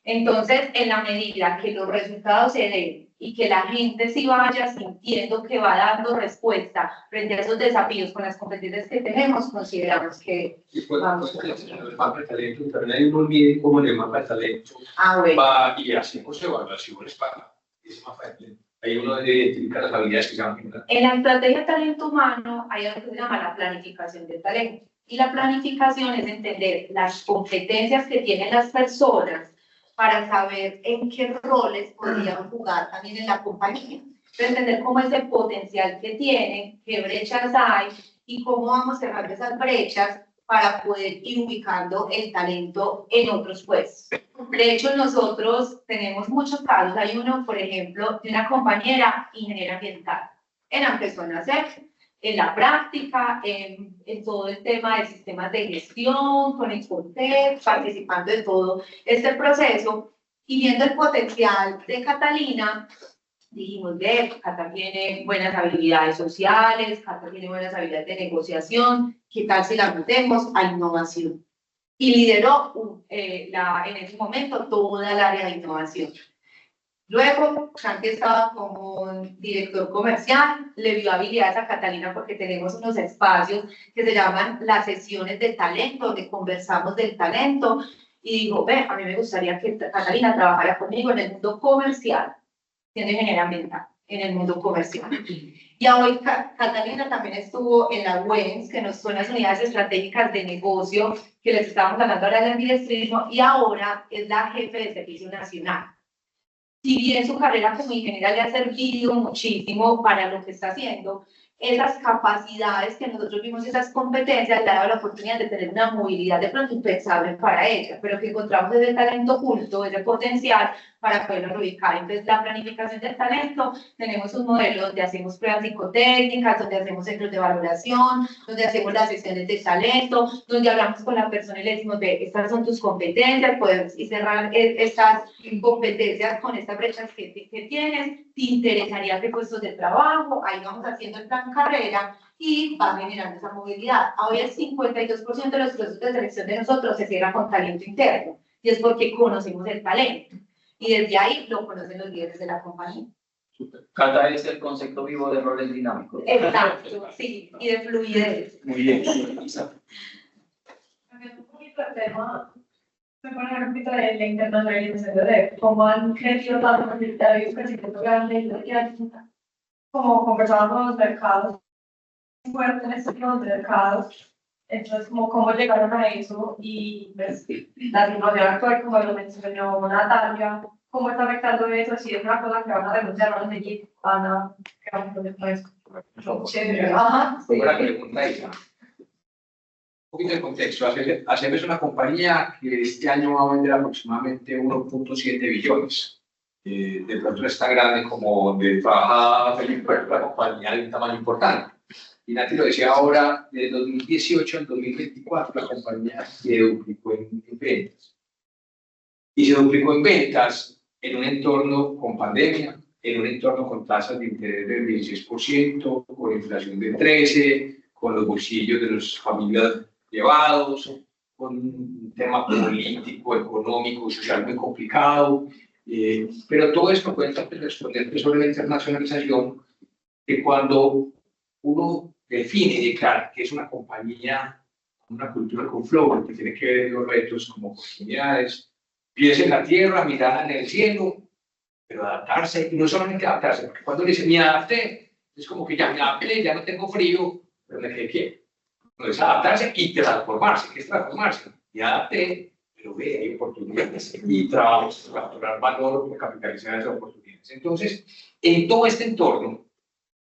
Entonces, en la medida que los resultados se den y que la gente sí vaya sintiendo que va dando respuesta frente a esos desafíos con las competencias que tenemos, consideramos que vamos a el mapa de talento, pero nadie no olvide cómo en el mapa de talento va y hacemos evaluaciones para ese mapa de talento. Ahí uno debe identificar las habilidades que se van a generar. En la estrategia de talento humano hay algo que se llama la planificación del talento. Y la planificación es entender las competencias que tienen las personas para saber en qué roles podrían jugar también en la compañía. Entender cómo es el potencial que tienen, qué brechas hay y cómo vamos cerrando esas brechas para poder ir ubicando el talento en otros puestos. De hecho, nosotros tenemos muchos casos. Hay uno, por ejemplo, de una compañera ingeniera ambiental. Ella empezó a nacer en la práctica, en todo el tema de sistemas de gestión, con Exportec, participando de todo este proceso y viendo el potencial de Catalina, dijimos, Cata tiene buenas habilidades sociales, Cata tiene buenas habilidades de negociación, ¿qué tal si la metemos a innovación? Y lideró en ese momento toda el área de innovación. Luego, Santi estaba como director comercial, le dio habilidades a Catalina porque tenemos unos espacios que se llaman las sesiones de talento, donde conversamos del talento, y dijo, a mí me gustaría que Catalina trabajara conmigo en el mundo comercial, siendo ingeniera ambiental, en el mundo comercial. Y hoy Catalina también estuvo en la WENS, que son las unidades estratégicas de negocio que les estábamos hablando ahora del ambidestrismo, y ahora es la jefe de servicio nacional. Si bien su carrera como ingeniera le ha servido muchísimo para lo que está haciendo, esas capacidades que nosotros vimos, esas competencias, le ha dado la oportunidad de tener una movilidad de pronto impensable para ella, pero que encontramos ese talento oculto, ese potencial para poderlo ubicar. Entonces, la planificación del talento, tenemos un modelo donde hacemos pruebas psicotécnicas, donde hacemos centros de valoración, donde hacemos las sesiones de talento, donde hablamos con la persona y le decimos, estas son tus competencias, puedes cerrar estas competencias con estas brechas que tienes, te interesaría qué puestos de trabajo, ahí vamos haciendo el plan carrera y va generando esa movilidad. Hoy el 52% de los procesos de selección de nosotros se cierran con talento interno, y es porque conocemos el talento. Y desde ahí lo conocen los líderes de la compañía. Cata es el concepto vivo de roles dinámicos. Exacto, sí, y de fluidez. Muy bien, Isa. Un poquito el tema, me pone un poquito de la internacionalización de cómo han crecido tanto, porque ya habéis crecido grande, como conversábamos con los mercados, fuertes en estos nuevos mercados. Entonces, cómo llegaron a eso y pues, la situación actual, como lo mencionó Natalia, cómo está afectando eso, si es una cosa que van a renunciar, van a seguir, van a quedar con eso. Chévere, ajá, sí. Buena pregunta, Isa. Un poquito de contexto. ASEP es una compañía que este año va a vender aproximadamente 1.7 billones. De pronto no es tan grande como donde trabaja Felipe, pero es una compañía de un tamaño importante. Y Nati lo decía ahora, de 2018 al 2024 la compañía se duplicó en ventas. Y se duplicó en ventas en un entorno con pandemia, en un entorno con tasas de interés del 16%, con inflación del 13%, con los bolsillos de las familias llevados, con un tema político, económico, social muy complicado. Pero todo esto cuenta responder sobre la internacionalización, que cuando uno define y declara que es una compañía, una cultura con flow, que tiene que ver los retos como oportunidades, pies en la tierra, mirada en el cielo, pero adaptarse, y no solamente adaptarse, porque cuando dice me adapté, es como que ya me adapté, ya no tengo frío, pero me quedé quieto. Entonces, adaptarse y transformarse. ¿Qué es transformarse? Me adapté, pero ve, hay oportunidades y trabajo para capturar valor, para capitalizar esas oportunidades. Entonces, en todo este entorno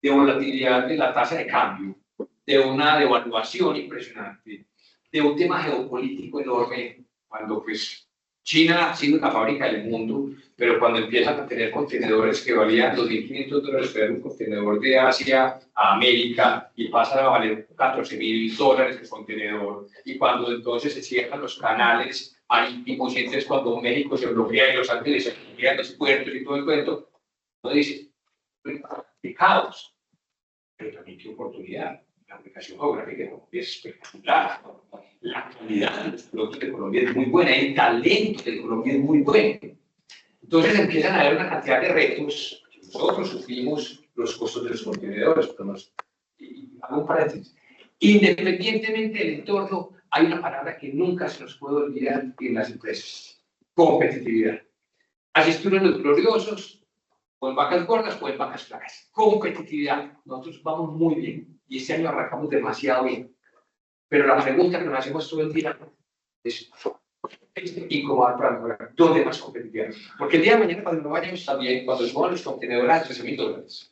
de volatilidad de la tasa de cambio, de una devaluación impresionante, de un tema geopolítico enorme, cuando pues China ha sido la fábrica del mundo, pero cuando empiezan a tener contenedores que valían $2.500 para un contenedor de Asia a América y pasan a valer $14.000 el contenedor, y cuando entonces se cierran los canales marítimos, y entonces cuando México se bloquea y los ángeles se bloquean los puertos y todo el cuento, uno dice, qué caos, pero también qué oportunidad. La aplicación geográfica de Colombia es espectacular. La calidad de los productos de Colombia es muy buena, el talento de Colombia es muy bueno. Entonces empiezan a haber una cantidad de retos. Nosotros sufrimos los costos de los contenedores, pero hago un paréntesis. Independientemente del entorno, hay una palabra que nunca se nos puede olvidar en las empresas: competitividad. Así estuvieron los gloriosos, o en vacas gordas o en vacas flacas. Competitividad. Nosotros vamos muy bien y este año arrancamos demasiado bien. Pero la pregunta que nos hacemos todo el día es incomodar para mejorar. ¿Dónde más competitividad? Porque el día de mañana, cuando no vayamos también, cuando suban los contenedores a $13.000,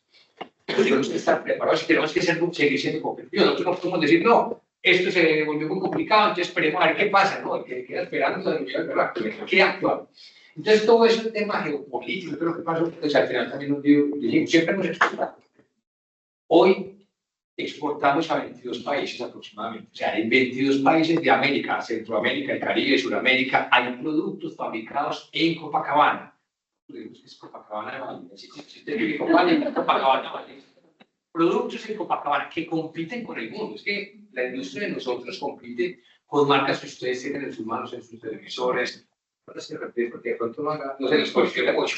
tenemos que estar preparados y tenemos que seguir siendo competitivos. Nosotros no podemos decir, no, esto se volvió muy complicado, entonces esperemos a ver qué pasa, ¿no? El que queda esperando hay que actuar. Entonces, todo eso es un tema geopolítico, todo lo que pasó, pues al final también nos dio, siempre hemos exportado. Hoy exportamos a 22 países aproximadamente. O sea, en 22 países de América, Centroamérica, el Caribe, Sudamérica, hay productos fabricados en Copacabana. Es Copacabana, ¿vale? Copacabana, ¿vale? Productos en Copacabana que compiten con el mundo. Es que la industria de nosotros compite con marcas que ustedes tienen en sus manos, en sus televisores. No se repite porque de pronto no se les cuestiona mucho.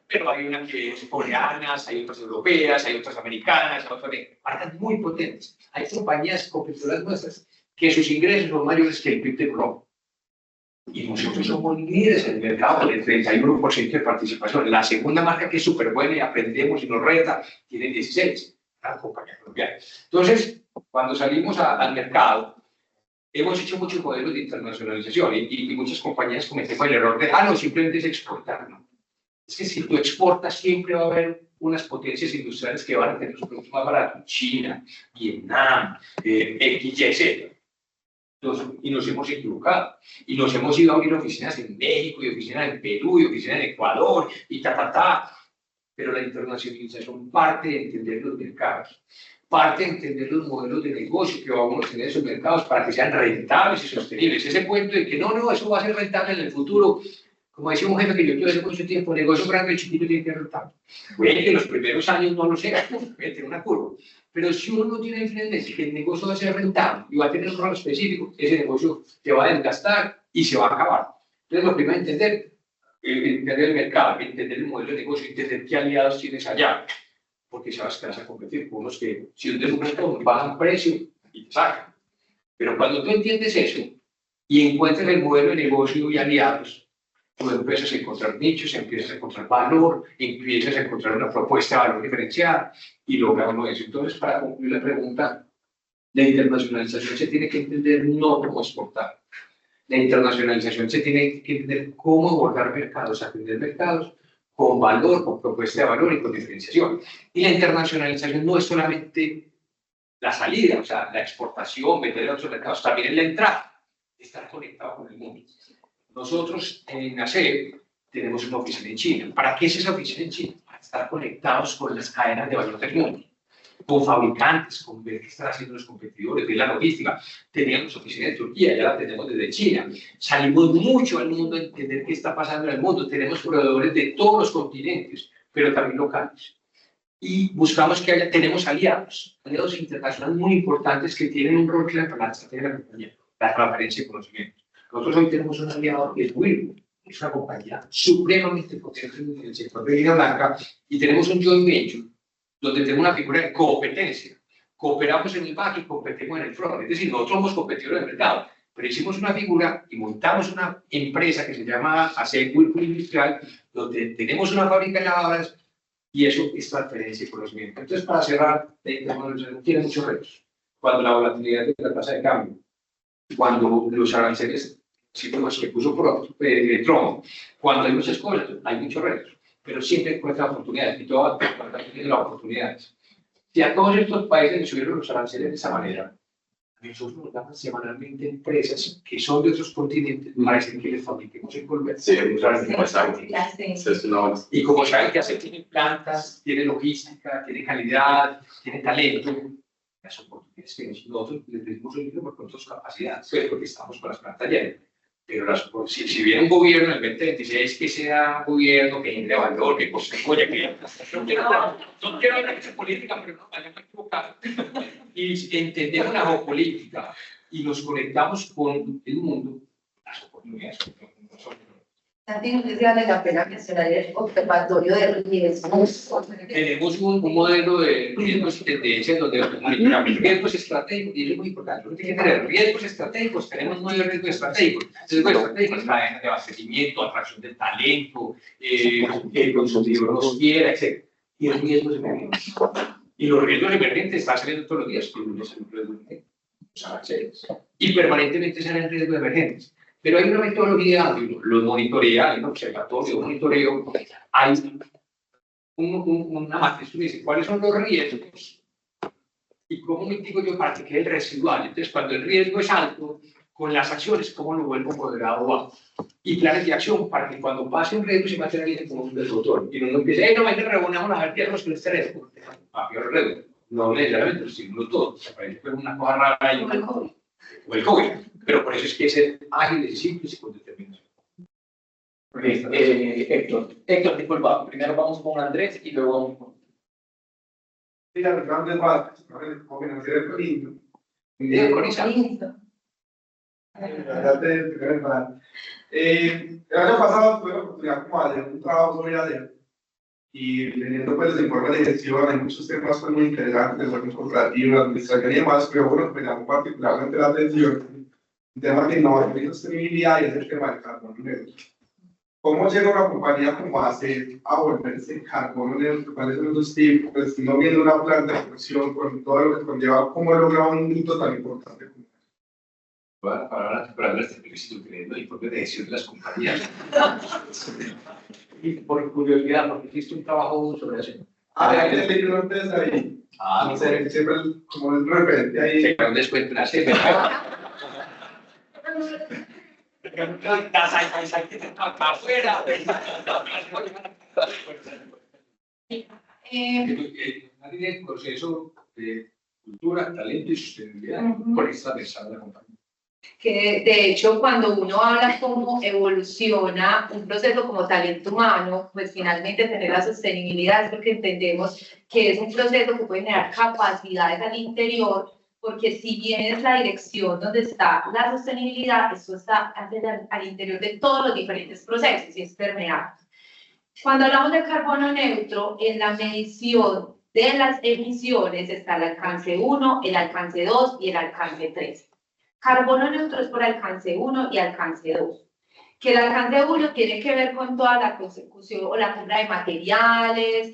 Pero hay una que es coreanas, hay otras europeas, hay otras americanas, hay otras de marcas muy potentes. Hay compañías competidoras nuestras que sus ingresos son mayores que el PIB de Colombia. Y nosotros somos líderes en el mercado con el 31% de participación. La segunda marca, que es súper buena y aprendemos y nos reta, tiene 16%. La compañía colombiana. Entonces, cuando salimos al mercado, hemos hecho muchos modelos de internacionalización y muchas compañías cometemos el error de, no, simplemente es exportar, ¿no? Es que si tú exportas, siempre va a haber unas potencias industriales que van a tener los productos más baratos. China, Vietnam, X, Y, Z. Y nos hemos equivocado. Y nos hemos ido a abrir oficinas en México, y oficinas en Perú, y oficinas en Ecuador, y Pero la internacionalización parte de entender los mercados, parte de entender los modelos de negocio que vamos a tener en esos mercados para que sean rentables y sostenibles. Ese cuento de que no, eso va a ser rentable en el futuro. Como decía un jefe que yo tuve hace mucho tiempo, negocio grande y chiquito tiene que ser rentable. Puede que los primeros años no lo sea, puede tener una curva. Pero si uno no tiene influencia de que el negocio va a ser rentable y va a tener un rol específico, ese negocio se va a desgastar y se va a acabar. Entonces, lo primero es entender el mercado, entender el modelo de negocio, entender qué aliados tienes allá. Porque se vas a competir con unos que, si un descuento, bajan precio y te sacan. Pero cuando tú entiendes eso y encuentras el modelo de negocio y aliados, tú empiezas a encontrar nichos, empiezas a encontrar valor, empiezas a encontrar una propuesta de valor diferenciada y logramos eso. Entonces, para concluir la pregunta, la internacionalización se tiene que entender no como exportar. La internacionalización se tiene que entender cómo abordar mercados, atender mercados con valor, con propuesta de valor y con diferenciación. Y la internacionalización no es solamente la salida, o sea, la exportación, vender a otros mercados, también es la entrada, estar conectado con el mundo. Nosotros en ACEP tenemos una oficina en China. ¿Para qué es esa oficina en China? Para estar conectados con las cadenas de valor del mundo, con fabricantes, con ver qué están haciendo los competidores, ver la logística. Teníamos oficina en Turquía, ya la tenemos desde China. Salimos mucho al mundo a entender qué está pasando en el mundo. Tenemos proveedores de todos los continentes, pero también locales. Y buscamos que haya, tenemos aliados internacionales muy importantes que tienen un rol clave para la estrategia de la compañía, la transferencia de conocimiento. Nosotros hoy tenemos un aliado que es Whirlpool, es una compañía supremamente potente en el sector de línea blanca, y tenemos un joint venture donde tenemos una figura de competencia. Cooperamos en el back y competimos en el front. Es decir, nosotros somos competidores del mercado, pero hicimos una figura y montamos una empresa que se llama ACEP Whirlpool Industrial, donde tenemos una fábrica de lavadoras. Y eso es transferencia de conocimiento. Entonces, para cerrar, tiene muchos retos. Cuando la volatilidad de la tasa de cambio, cuando los aranceles se puso Trump, cuando hay muchas cosas, hay muchos retos, pero siempre encuentra oportunidades, y todas tienen las oportunidades. Si a todos estos países les subieron los aranceles de esa manera, nosotros nos llaman semanalmente empresas que son de otros continentes, para decir que les fabriquemos en Colombia. Sí, Y como saben que ACEP tiene plantas, tiene logística, tiene calidad, tiene talento, las oportunidades que nosotros les decimos hoy por nuestras capacidades, pues porque estamos con las plantas llenas. Pero si viene un gobierno en el 2026 que sea un gobierno que genere valor, que construya, que no quiero hablar de política, pero no vayamos a equivocar. Y entendemos la geopolítica y nos conectamos con el mundo, las oportunidades no son. Santi, no sé si vale la pena mencionar el observatorio de riesgos. Tenemos un modelo de riesgos y tendencias donde monitoramos riesgos estratégicos, y eso es muy importante. Uno tiene que tener riesgos estratégicos, tenemos 9 riesgos estratégicos. Riesgos estratégicos, cadenas de abastecimiento, atracción del talento, que el consumidor nos quiera, etc. Y riesgos emergentes. Y los riesgos emergentes están saliendo todos los días, y permanentemente salen riesgos emergentes. Pero hay una metodología, los monitorea, hay un observatorio, un monitoreo, hay una matriz que dice cuáles son los riesgos y cómo mitigo yo para que quede el residual. Entonces, cuando el riesgo es alto, con las acciones, cómo lo vuelvo moderado o bajo. Y planes de acción para que cuando pase un riesgo se materialice como un desbotón. Y no empiece, no, hay que reunamos las arterias con este riesgo. Peor riesgo. No necesariamente lo estímulo todo. Se parece que es una cosa rara y o el COVID, pero por eso es que es ser ágiles, simples y con determinación. Héctor, disculpa, primero vamos con Andrés y luego vamos con... Sí, la verdad es bastante, como financiero del colegio. El año pasado tuve la oportunidad como de hacer un trabajo sobre ADER y teniendo pues los informes de gestión, hay muchos temas pues, muy interesantes, de corporativo, la administración y demás, pero bueno, me llamó particularmente la atención un tema que no es sostenibilidad y es el tema del carbono neutro. ¿Cómo llega una compañía como ACEP a volverse carbono neutro? ¿Cuáles son los tipos? Pues, no viendo una planta de producción con todo lo que conlleva, ¿cómo logra un hito tan importante como para la temporada de este estoy creando el informe de gestión de las compañías. Y por curiosidad, porque hiciste un trabajo sobre eso. el libro empieza ahí. No sé, siempre como el referente ahí. Se queda un descuento en la serie. Afuera. Tiene el proceso de cultura, talento y sostenibilidad por esta pensada la compañía. Que de hecho cuando uno habla cómo evoluciona un proceso como talento humano, pues finalmente tener la sostenibilidad es porque entendemos que es un proceso que puede generar capacidades al interior, porque si bien es la dirección donde está la sostenibilidad, esto está al interior de todos los diferentes procesos y es permeable. Cuando hablamos de carbono neutro, en la medición de las emisiones está el alcance 1, el alcance 2 y el alcance 3. Carbono neutro es por alcance 1 y alcance 2. Que el alcance 1 tiene que ver con toda la consecución o la compra de materiales,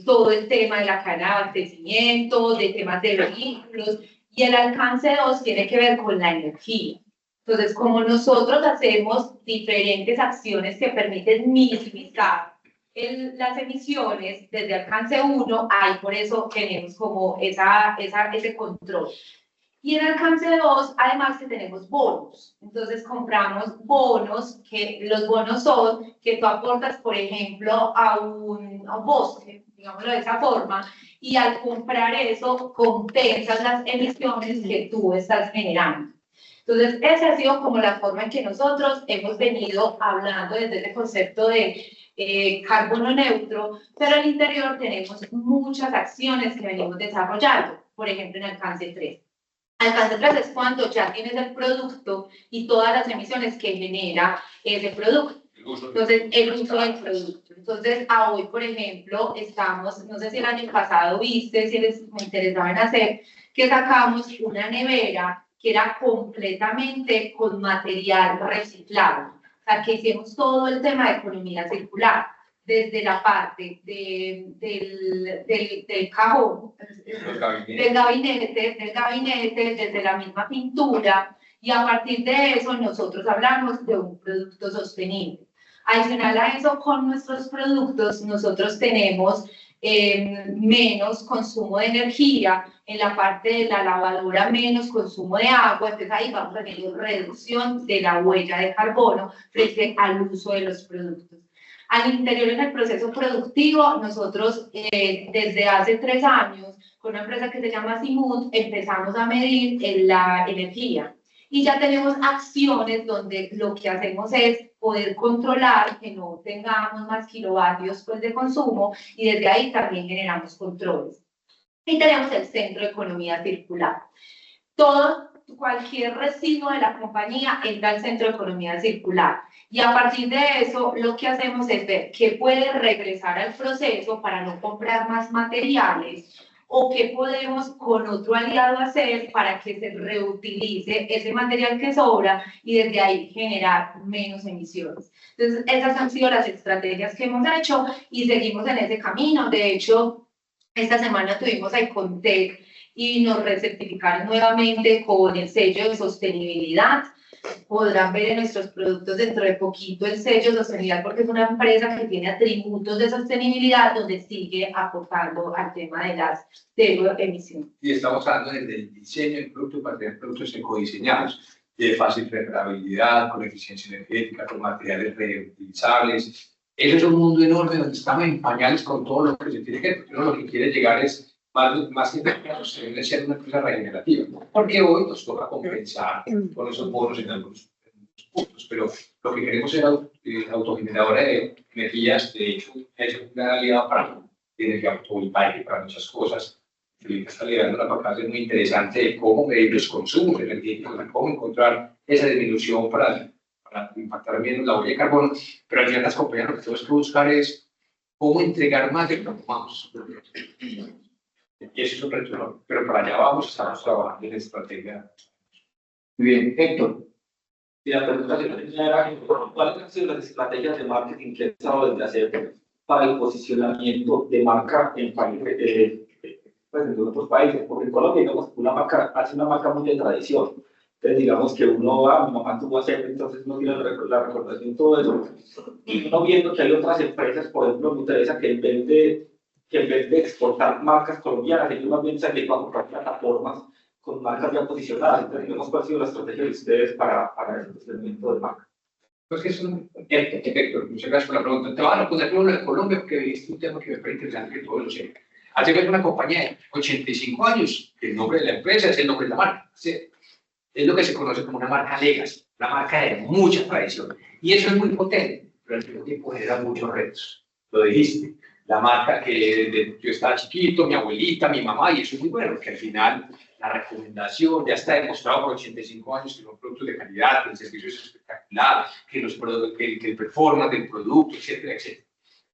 todo el tema de la cadena de abastecimiento, de temas de vehículos, y el alcance 2 tiene que ver con la energía. Entonces, como nosotros hacemos diferentes acciones que permiten minimizar las emisiones desde alcance 1, ahí por eso tenemos como ese control. Y en alcance 2, además que tenemos bonos. Entonces compramos bonos, que los bonos son que tú aportas, por ejemplo, a un bosque, digámoslo de esa forma, y al comprar eso compensas las emisiones que tú estás generando. Entonces, esa ha sido como la forma en que nosotros hemos venido hablando desde ese concepto de carbono neutro, pero al interior tenemos muchas acciones que venimos desarrollando, por ejemplo, en alcance 3. Alcance 3 es cuando ya tienes el producto y todas las emisiones que genera ese producto. Entonces, el uso del producto. Entonces, a hoy, por ejemplo, estamos, no sé si el año pasado viste, si les interesaba en hacer, que sacamos una nevera que era completamente con material reciclable. O sea, que hicimos todo el tema de economía circular, desde la parte del cajón, del gabinete, desde la misma pintura, y a partir de eso nosotros hablamos de un producto sostenible. Adicional a eso, con nuestros productos, nosotros tenemos menos consumo de energía, en la parte de la lavadora menos consumo de agua, entonces ahí vamos a tener reducción de la huella de carbono frente al uso de los productos. Al interior, en el proceso productivo, nosotros desde hace 3 años, con una empresa que se llama Simut, empezamos a medir la energía. Y ya tenemos acciones donde lo que hacemos es poder controlar que no tengamos más kilovatios pues, de consumo, y desde ahí también generamos controles. Y tenemos el Centro de Economía Circular. Cualquier residuo de la compañía entra al Centro de Economía Circular. Y a partir de eso, lo que hacemos es ver qué puede regresar al proceso para no comprar más materiales, o qué podemos con otro aliado hacer para que se reutilice ese material que sobra y desde ahí generar menos emisiones. Entonces, esas han sido las estrategias que hemos hecho y seguimos en ese camino. De hecho, esta semana tuvimos a Icontec y nos recertificaron nuevamente con el sello de sostenibilidad. Podrán ver en nuestros productos dentro de poquito el sello de sostenibilidad, porque es una empresa que tiene atributos de sostenibilidad donde sigue aportando al tema de las emisiones. Y estamos hablando desde el diseño del producto para tener productos ecodiseñados, de fácil reparabilidad, con eficiencia energética, con materiales reutilizables. Eso es un mundo enorme donde estamos en pañales con todo lo que se tiene que, porque uno lo que quiere llegar es más que nada ser una empresa regenerativa, porque hoy nos toca compensar con esos bonos en algunos puntos, pero lo que queremos es autogeneradora de energías. De hecho, es una aliada para energía fotovoltaica, para muchas cosas. Felipe está liderando una fase muy interesante de cómo medir los consumos energéticos, de cómo encontrar esa disminución para impactar menos la huella de carbono, pero al final las compañías lo que tenemos que buscar es cómo entregar más de lo que tomamos. Y eso es un reto, pero para allá vamos, estamos trabajando en estrategia. Muy bien, Héctor. Y la pregunta que tenía era, ¿cuáles han sido las estrategias de marketing que han estado desde hacer para el posicionamiento de marca en países, pues en otros países? Porque en Colombia, digamos, una marca hace una marca muy de tradición. Entonces, digamos que uno va, mi mamá tuvo hacer, entonces no tiene la recordación, todo eso. Y uno viendo que hay otras empresas, por ejemplo, me interesa que en vez de exportar marcas colombianas, ellos más bien se dedican a comprar plataformas con marcas ya posicionadas. Entonces, digamos, ¿cuál ha sido la estrategia de ustedes para el posicionamiento de marca? Pues que es un efecto. Muchas gracias por la pregunta. Te voy a responder lo de Colombia porque es un tema que me parece interesante que todos lo sepan. Hace que una compañía de 85 años, el nombre de la empresa es el nombre de la marca. Es lo que se conoce como una marca legacy, una marca de mucha tradición. Y eso es muy potente, pero al mismo tiempo genera muchos retos. Lo dijiste. La marca que yo estaba chiquito, mi abuelita, mi mamá, y eso es muy bueno, porque al final la recomendación ya está demostrado por 85 años que son productos de calidad, que el servicio es espectacular, que el performance del producto, etcétera, etcétera.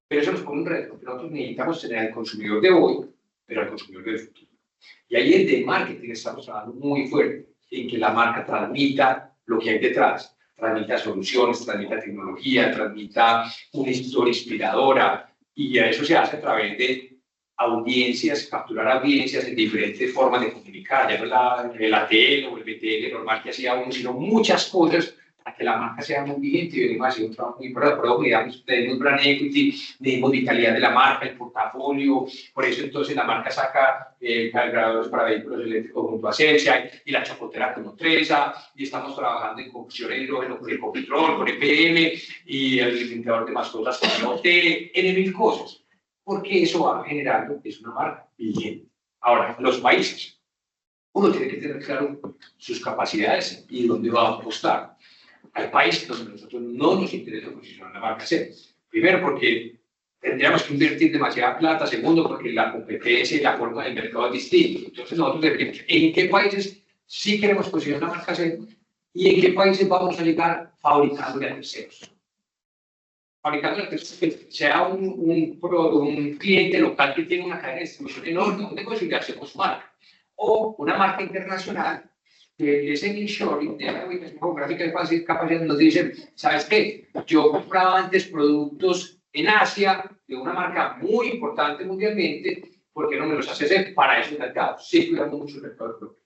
Pero eso nos pone un reto, porque nosotros necesitamos tener al consumidor de hoy, pero al consumidor del futuro. Y ahí desde marketing estamos trabajando muy fuerte, en que la marca transmita lo que hay detrás, transmita soluciones, transmita tecnología, transmita una historia inspiradora. Y eso se hace a través de audiencias, capturar audiencias en diferentes formas de comunicar. Ya no es la tele o el BTL normal que hacía uno, sino muchas cosas a que la marca sea muy vigente y venimos haciendo un trabajo muy pro, digamos, tenemos brand equity, medimos vitalidad de la marca, el portafolio, por eso entonces la marca saca cargadores para vehículos eléctricos junto a Celsius y la chocotera con Nutresa, y estamos trabajando en combustión de hidrógeno con Ecopetrol, con EPM y el alimentador de mascotas con OT, en mil cosas, porque eso va generando, es una marca vigente. Ahora, los países, uno tiene que tener claro sus capacidades y dónde va a apostar. Hay países donde nosotros no nos interesa posicionar la marca C. Primero, porque tendríamos que invertir demasiada plata. Segundo, porque la competencia y la forma del mercado es distinta. Entonces, nosotros deberíamos, ¿en qué países sí queremos posicionar la marca C? ¿Y en qué países vamos a llegar fabricando a terceros? Fabricando a terceros, que sea un cliente local que tiene una cadena de distribución enorme, un negocio y le hacemos marca. O una marca internacional que es el inshoring de la ubicación geográfica de capacidad, nos dicen, ¿sabes qué? Yo compraba antes productos en Asia de una marca muy importante mundialmente, ¿por qué no me los hace hacer para esos mercados? Sí, cuidando mucho el mercado propio,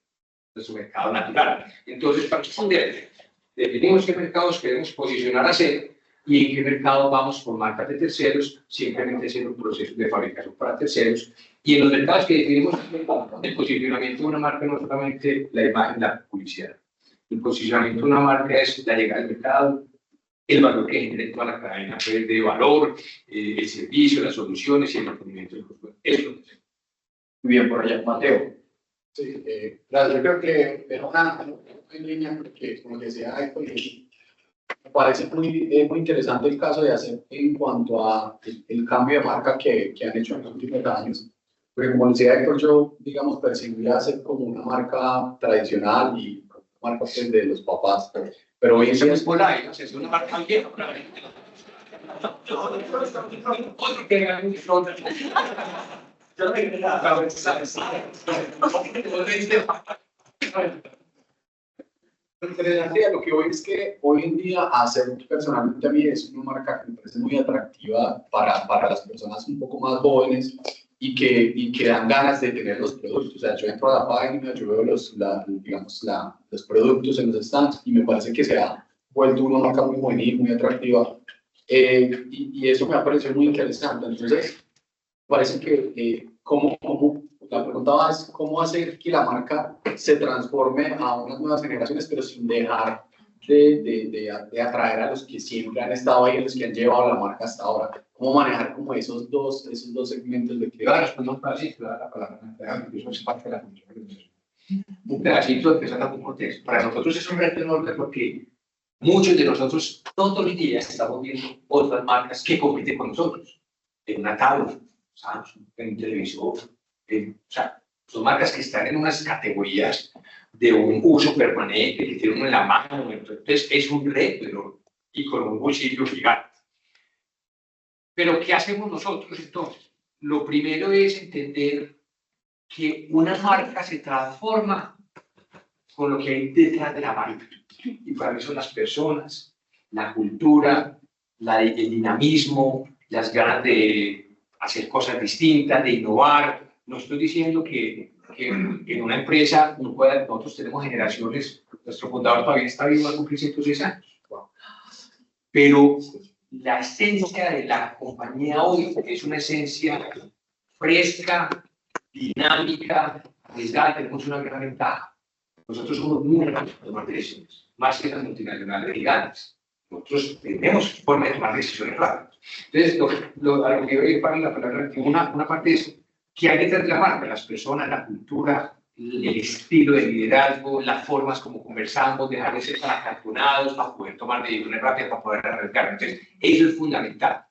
de su mercado natural. Entonces, para responder, definimos qué mercados queremos posicionar a ser y en qué mercado vamos por marcas de terceros, simplemente hacer un proceso de fabricación para terceros. Y en los mercados que definimos el posicionamiento de una marca no solamente la imagen, la publicidad. El posicionamiento de una marca es la llegada al mercado, el valor que genera en toda la cadena de valor, el servicio, las soluciones y el mantenimiento del consumo. Eso es lo que hacemos. Muy bien, por allá, Mateo. Sí, gracias. Yo creo que es una en línea porque, como decía Héctor, me parece muy interesante el caso de hacer en cuanto a el cambio de marca que han hecho en los últimos años. Porque como decía Héctor, yo, digamos, percibía hacer como una marca tradicional y una marca pues, de los papás. Pero hoy en día es por ahí, ¿no? Es una marca vieja, otro que gana un disfrute. Yo no me creo nada. Lo interesante de lo que hoy es que hoy en día hacer personalmente a mí es una marca que me parece muy atractiva para las personas un poco más jóvenes y que dan ganas de tener los productos. O sea, yo entro a la página, yo veo los productos en los stands y me parece que se ha vuelto una marca muy juvenil, muy atractiva. Y eso me ha parecido muy interesante. Entonces, parece que la pregunta es cómo hacer que la marca se transforme a unas nuevas generaciones, pero sin dejar de atraer a los que siempre han estado ahí, a los que han llevado la marca hasta ahora. ¿Cómo manejar como esos dos segmentos de que... Claro, responder un pedacito a la palabra, eso es parte de la función. Un pedacito empezando con un contexto. Para nosotros es un reto enorme porque muchos de nosotros todos los días estamos viendo otras marcas que compiten con nosotros. En una tabla, Samsung, en un televisor, o sea, son marcas que están en unas categorías de un uso permanente, que tienen uno en la mano. Entonces es un reto enorme y con un bolsillo gigante. Pero ¿qué hacemos nosotros entonces? Lo primero es entender que una marca se transforma con lo que hay detrás de la marca. Y para mí son las personas, la cultura, el dinamismo, las ganas de hacer cosas distintas, de innovar. No estoy diciendo que en una empresa nosotros tenemos generaciones, nuestro fundador todavía está vivo, va a cumplir 106 años. Pero la esencia de la compañía hoy es una esencia fresca, dinámica, arriesgada. Tenemos una gran ventaja. Nosotros somos muy rápidos para tomar decisiones, más que las multinacionales gigantes. Nosotros tenemos forma de tomar decisiones rápidas. Entonces, a lo que voy a ir para la palabra, una parte es qué hay detrás de la marca, las personas, la cultura, el estilo de liderazgo, las formas como conversamos, dejar de ser tan acartonados para poder tomar decisiones rápidas, para poder arriesgar. Entonces, eso es fundamental.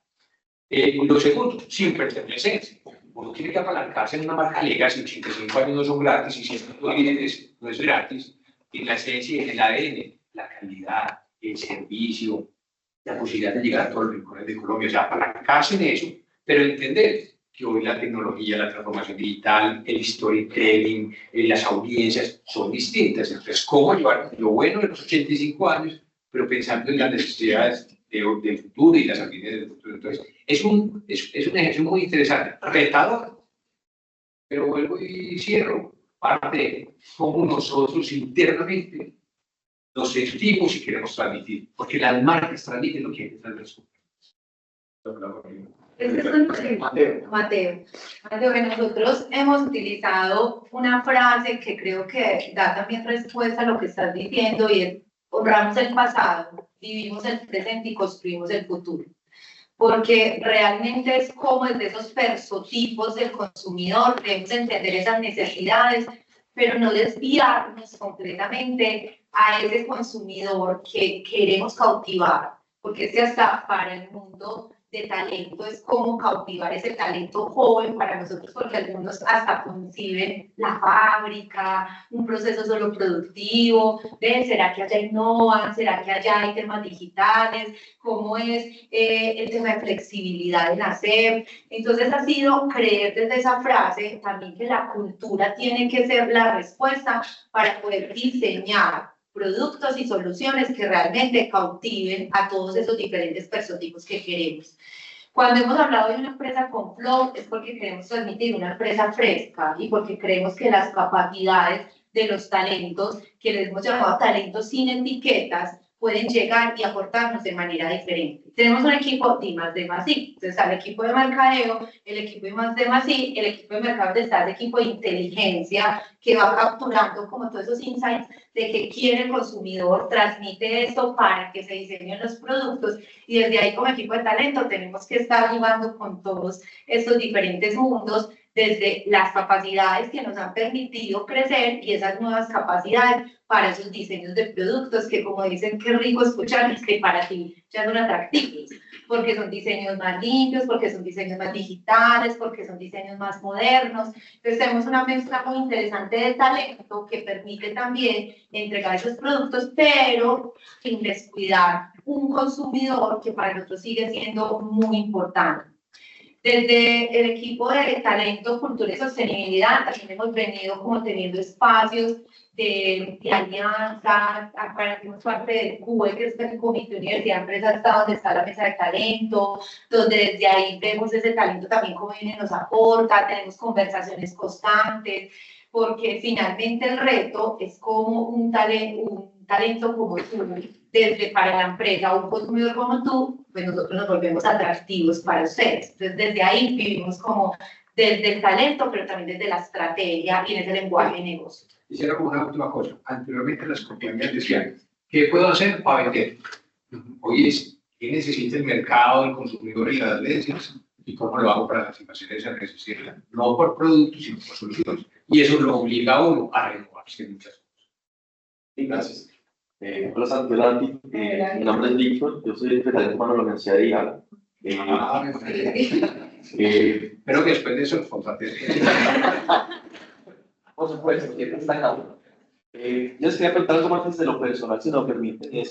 Lo segundo, sin perder la esencia. Uno tiene que apalancarse en una marca legacy, 85 años no son gratis y 100 líderes no es gratis. En la esencia, en el ADN, la calidad, el servicio, la posibilidad de llegar a todos los rincones de Colombia. O sea, apalancarse en eso, pero entender que hoy la tecnología, la transformación digital, el storytelling, las audiencias son distintas. Entonces, ¿cómo llevar lo bueno de los 85 años, pero pensando en las necesidades del futuro y las habilidades del futuro? Entonces, es un ejercicio muy interesante, retador, pero vuelvo y cierro parte de cómo nosotros internamente lo sentimos y queremos transmitir, porque las marcas transmiten lo que hay detrás de los Mateo, nosotros hemos utilizado una frase que creo que da también respuesta a lo que estás diciendo y es: honramos el pasado, vivimos el presente y construimos el futuro. Porque realmente es como desde esos persotipos del consumidor debemos entender esas necesidades, pero no desviarnos completamente a ese consumidor que queremos cautivar, porque es que hasta para el mundo de talento es como cautivar ese talento joven para nosotros, porque algunos hasta conciben la fábrica, un proceso solo productivo, ¿será que allá innovan? ¿Será que allá hay temas digitales? ¿Cómo es el tema de flexibilidad en hacer? Entonces ha sido creer desde esa frase también que la cultura tiene que ser la respuesta para poder diseñar productos y soluciones que realmente cautiven a todos esos diferentes persotipos que queremos. Cuando hemos hablado de una empresa con flow es porque queremos transmitir una empresa fresca y porque creemos que las capacidades de los talentos, que les hemos llamado talentos sin etiquetas, pueden llegar y aportarnos de manera diferente. Tenemos un equipo de I+D+I, entonces está el equipo de mercadeo, el equipo de I+D+I, el equipo de mercado está el equipo de inteligencia que va capturando como todos esos insights de qué quiere el consumidor, transmite esto para que se diseñen los productos y desde ahí como equipo de talento tenemos que estar jugando con todos estos diferentes mundos desde las capacidades que nos han permitido crecer y esas nuevas capacidades para esos diseños de productos que, como dicen, qué rico escucharles, que para ti ya son atractivos, porque son diseños más limpios, porque son diseños más digitales, porque son diseños más modernos. Entonces tenemos una mezcla muy interesante de talento que permite también entregar esos productos, pero sin descuidar un consumidor que para nosotros sigue siendo muy importante. Desde el equipo de talento, cultura y sostenibilidad también hemos venido como teniendo espacios de alianza, hacemos parte del CUE, que es el Comité Universidad Empresa, está donde está la mesa de talento, donde desde ahí vemos ese talento también cómo viene, nos aporta, tenemos conversaciones constantes, porque finalmente el reto es como un talento como tú, desde para la empresa, un consumidor como tú, pues nosotros nos volvemos atractivos para ustedes. Entonces desde ahí vivimos como desde el talento, pero también desde la estrategia y en ese lenguaje de negocio. Hiciera como una última cosa. Anteriormente las compañías decían, ¿qué puedo hacer para vender? Hoy es, ¿qué necesita el mercado, el consumidor y las audiencias? ¿Y cómo lo hago para las inversiones en necesidad? No por productos, sino por soluciones. Y eso lo obliga a uno a renovarse en muchas cosas. Gracias. Hola Santi, mi nombre es Víctor, yo soy secretario de la Universidad de IAL. Espero que después de eso nos contrates. Por supuesto, siempre está acá. Yo les quería preguntar algo más desde lo personal, si nos permiten,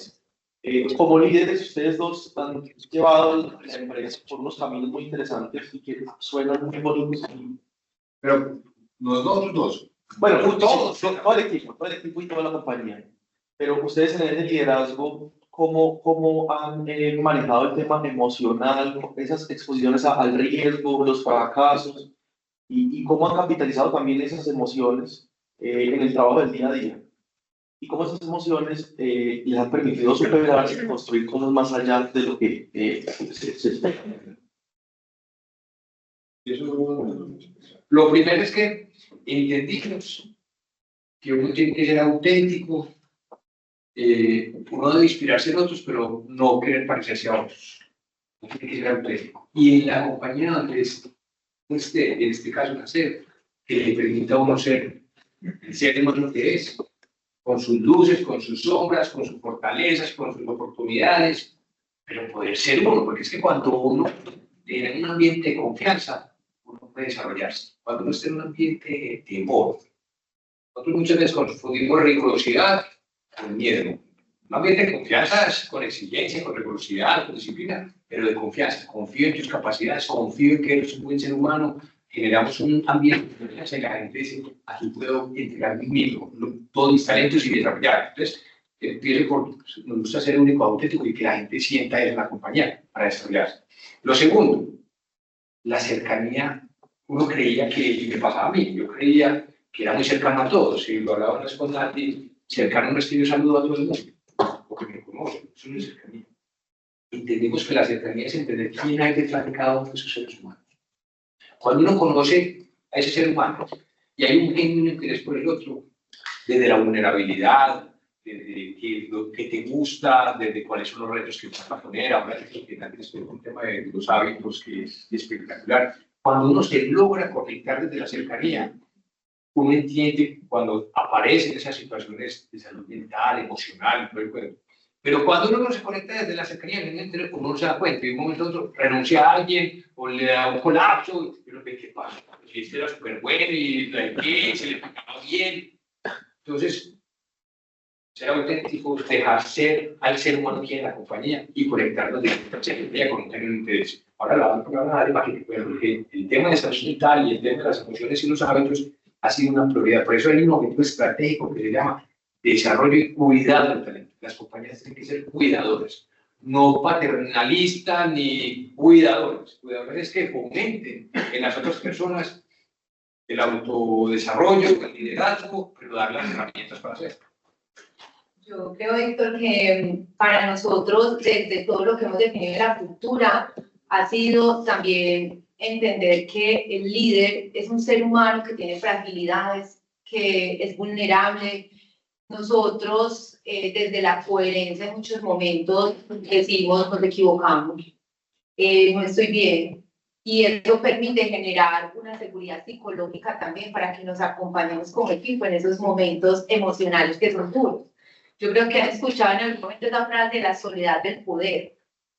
como líderes, ustedes dos han llevado la empresa por unos caminos muy interesantes y que suenan muy bonitos. Pero nosotros dos. Bueno, todo el equipo y toda la compañía. Pero ustedes en el liderazgo, ¿cómo han manejado el tema emocional, esas exposiciones al riesgo, los fracasos, y cómo han capitalizado también esas emociones en el trabajo del día a día? Y cómo esas emociones les han permitido superarse y construir cosas más allá de lo que se espera. Lo primero es que entendimos que uno tiene que ser auténtico. Uno debe inspirarse en otros, pero no querer parecerse a otros. Uno tiene que ser auténtico. Y en la compañía donde en este caso nacer, que le permita a uno ser lo que es, con sus luces, con sus sombras, con sus fortalezas, con sus oportunidades, pero poder ser uno, porque es que cuando uno tiene un ambiente de confianza, uno puede desarrollarse. Cuando uno está en un ambiente de temor, nosotros muchas veces confundimos rigurosidad con miedo. Un ambiente de confianza es con exigencia, con rigurosidad, con disciplina, pero de confianza. Confío en tus capacidades, confío en que eres un buen ser humano. Generamos un ambiente de confianza y la gente dice, aquí puedo entregar todos mis talentos y desarrollar. Entonces, empiezo por, nos gusta ser único, auténtico y que la gente sienta eso en la compañía para desarrollarse. Lo segundo, la cercanía. Uno creía que, y me pasaba a mí, yo creía que era muy cercano a todos. Y lo hablaba con Nati, cercano no es que yo saludo a todo el mundo, porque me conocen, eso no es cercanía. Entendemos que la cercanía es entender quién hay detrás de cada uno de esos seres humanos. Cuando uno conoce a ese ser humano y hay un genuino interés por el otro, desde la vulnerabilidad, desde lo que te gusta, desde cuáles son los retos que vas a poner, ahora que antes fue un tema de los hábitos que es espectacular. Cuando uno se logra conectar desde la cercanía, uno entiende cuando aparecen esas situaciones de salud mental, emocional, todo el cuerpo. Pero cuando uno no se conecta desde la cercanía, uno no se da cuenta, y de un momento a otro renuncia a alguien o le da un colapso, y uno ve qué pasa. Si este era súper bueno y la dejé, se le pagaba bien. Entonces, ser auténtico, dejar ser al ser humano que en la compañía y conectarnos directamente con un genuino interés. Ahora la vamos a hablar para que recuerden que el tema de salud mental y el tema de las emociones y los hábitos ha sido una prioridad. Por eso hay un objetivo estratégico que se llama desarrollo y cuidado del talento. Las compañías tienen que ser cuidadoras, no paternalistas ni cuidadores. Cuidadores es que fomenten en las otras personas el autodesarrollo, el liderazgo, pero dar las herramientas para hacerlo. Yo creo, Héctor, que para nosotros, desde todo lo que hemos definido en la cultura, ha sido también entender que el líder es un ser humano que tiene fragilidades, que es vulnerable. Nosotros, desde la coherencia, en muchos momentos decimos, nos equivocamos, no estoy bien. Y eso permite generar una seguridad psicológica también para que nos acompañemos como equipo en esos momentos emocionales que son duros. Yo creo que han escuchado en algún momento esa frase de la soledad del poder,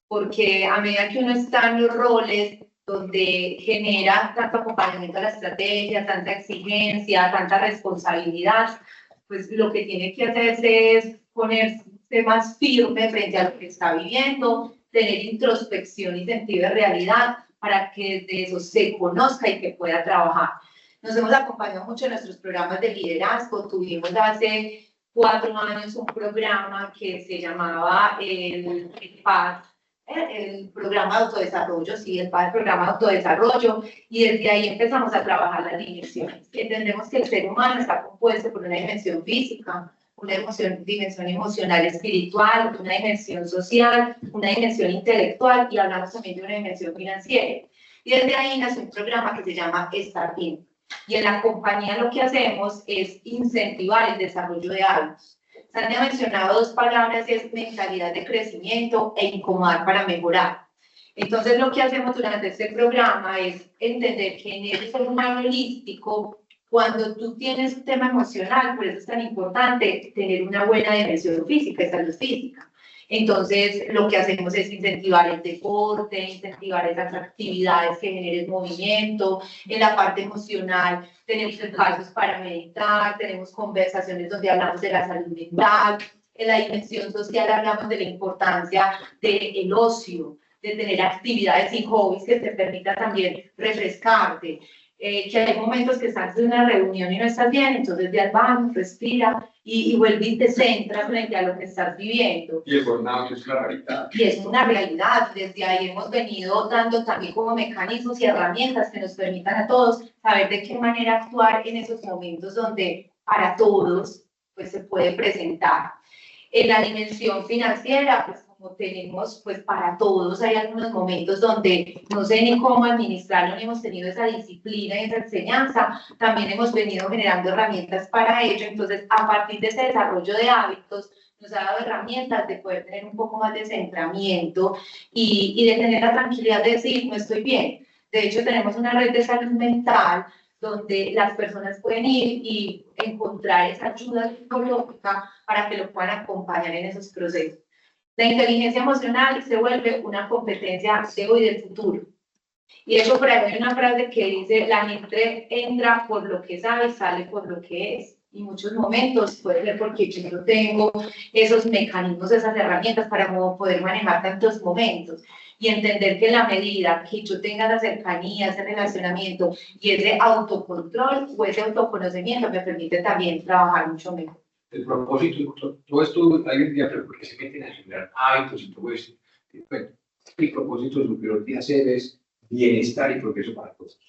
porque a medida que uno está en los roles donde genera tanto acompañamiento a la estrategia, tanta exigencia, tanta responsabilidad, pues lo que tiene que hacerse es ponerse más firme frente a lo que está viviendo, tener introspección y sentido de realidad para que desde eso se conozca y que pueda trabajar. Nos hemos acompañado mucho en nuestros programas de liderazgo. Tuvimos hace 4 años un programa que se llamaba el PAD, el programa de autodesarrollo, sí, el PAD, el programa de autodesarrollo, y desde ahí empezamos a trabajar las dimensiones. Entendemos que el ser humano está compuesto por una dimensión física, una dimensión emocional, espiritual, una dimensión social, una dimensión intelectual, y hablamos también de una dimensión financiera. Y desde ahí nació un programa que se llama Start In. Y en la compañía lo que hacemos es incentivar el desarrollo de hábitos. Sandy ha mencionado 2 palabras, es mentalidad de crecimiento e incomodar para mejorar. Entonces lo que hacemos durante este programa es entender que en el ser humano holístico, cuando tú tienes un tema emocional, por eso es tan importante tener una buena dimensión física, salud física. Entonces, lo que hacemos es incentivar el deporte, incentivar esas actividades que generen movimiento. En la parte emocional tenemos espacios para meditar, tenemos conversaciones donde hablamos de la salud mental. En la dimensión social hablamos de la importancia del ocio, de tener actividades y hobbies que te permitan también refrescarte. Que hay momentos que estás en una reunión y no estás bien, entonces ve al baño, respira y vuelve y te centras frente a lo que estás viviendo. Y el burnout es una realidad. Y es una realidad. Desde ahí hemos venido dando también como mecanismos y herramientas que nos permitan a todos saber de qué manera actuar en esos momentos donde para todos pues, se puede presentar. En la dimensión financiera, pues como tenemos, pues para todos hay algunos momentos donde no sé ni cómo administrarlo, ni hemos tenido esa disciplina y esa enseñanza, también hemos venido generando herramientas para ello. Entonces, a partir de ese desarrollo de hábitos, nos ha dado herramientas de poder tener un poco más de centramiento y de tener la tranquilidad de decir, no estoy bien. De hecho, tenemos una red de salud mental donde las personas pueden ir y encontrar esa ayuda psicológica para que lo puedan acompañar en esos procesos. La inteligencia emocional se vuelve una competencia de hoy y del futuro. Y eso por ahí hay una frase que dice, la gente entra por lo que sabe y sale por lo que es. Y muchos momentos puede ser porque yo no tengo esos mecanismos, esas herramientas para poder manejar tantos momentos. Y entender que en la medida que yo tenga la cercanía, ese relacionamiento y ese autocontrol o ese autoconocimiento me permite también trabajar mucho mejor. El propósito, todo esto, alguien diría, pero ¿por qué se meten a generar hábitos y todo eso? Bueno, el propósito lo que lo que hacer es bienestar y progreso para todos.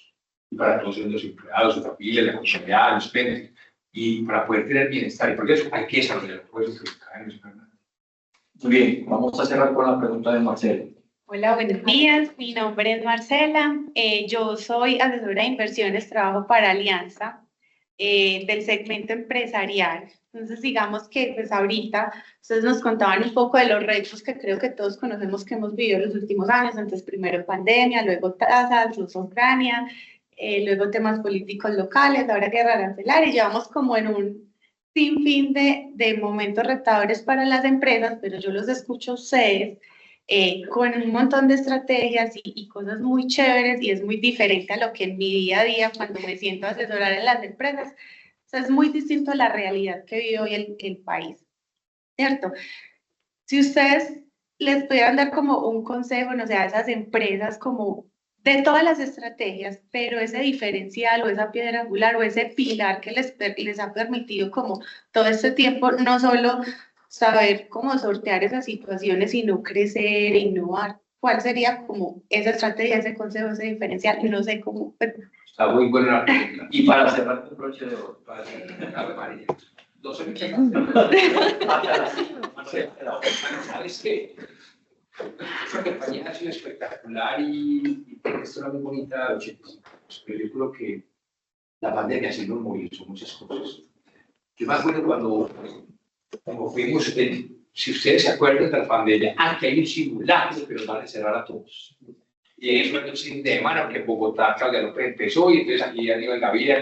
Y para todos los empleados, su familia, la comunidad, los clientes. y para poder tener bienestar y progreso hay que desarrollar todo eso que está en nuestra vida. Muy bien, vamos a cerrar con la pregunta de Marcelo. Hola, buenos días. Mi nombre es Marcela. Yo soy asesora de inversiones, trabajo para Alianza del segmento empresarial. Entonces, digamos que pues ahorita ustedes nos contaban un poco de los retos que creo que todos conocemos que hemos vivido en los últimos años. Entonces, primero pandemia, luego tasas, luego Ucrania, luego temas políticos locales, ahora guerra arancelaria. Y llevamos como en un sinfín de momentos retadores para las empresas, pero yo los escucho a ustedes con un montón de estrategias y cosas muy chéveres, y es muy diferente a lo que en mi día a día, cuando me siento a asesorar en las empresas, o sea, es muy distinto a la realidad que vive hoy el país, ¿cierto? Si ustedes les pudieran dar como un consejo, no sé, a esas empresas como de todas las estrategias, pero ese diferencial o esa piedra angular o ese pilar que les ha permitido como todo este tiempo, no solo saber cómo sortear esas situaciones y no crecer, innovar, ¿cuál sería como esa estrategia, ese consejo, ese diferencial? No sé cómo. Está muy buena la pregunta. Y para cerrar el broche de oro. Para cerrar, María, no sé qué ¿sabes qué? Esa compañía ha sido espectacular y tiene una historia muy bonita de 85. Pero yo creo que la pandemia sí nos movilizó muchas cosas. Yo me acuerdo cuando fuimos, si ustedes se acuerdan de la pandemia, aquí hay un simulacro que nos van a encerrar a todos. Y eso es un fin de semana, porque en Bogotá Claudia López empezó, y entonces aquí a nivel Gaviria,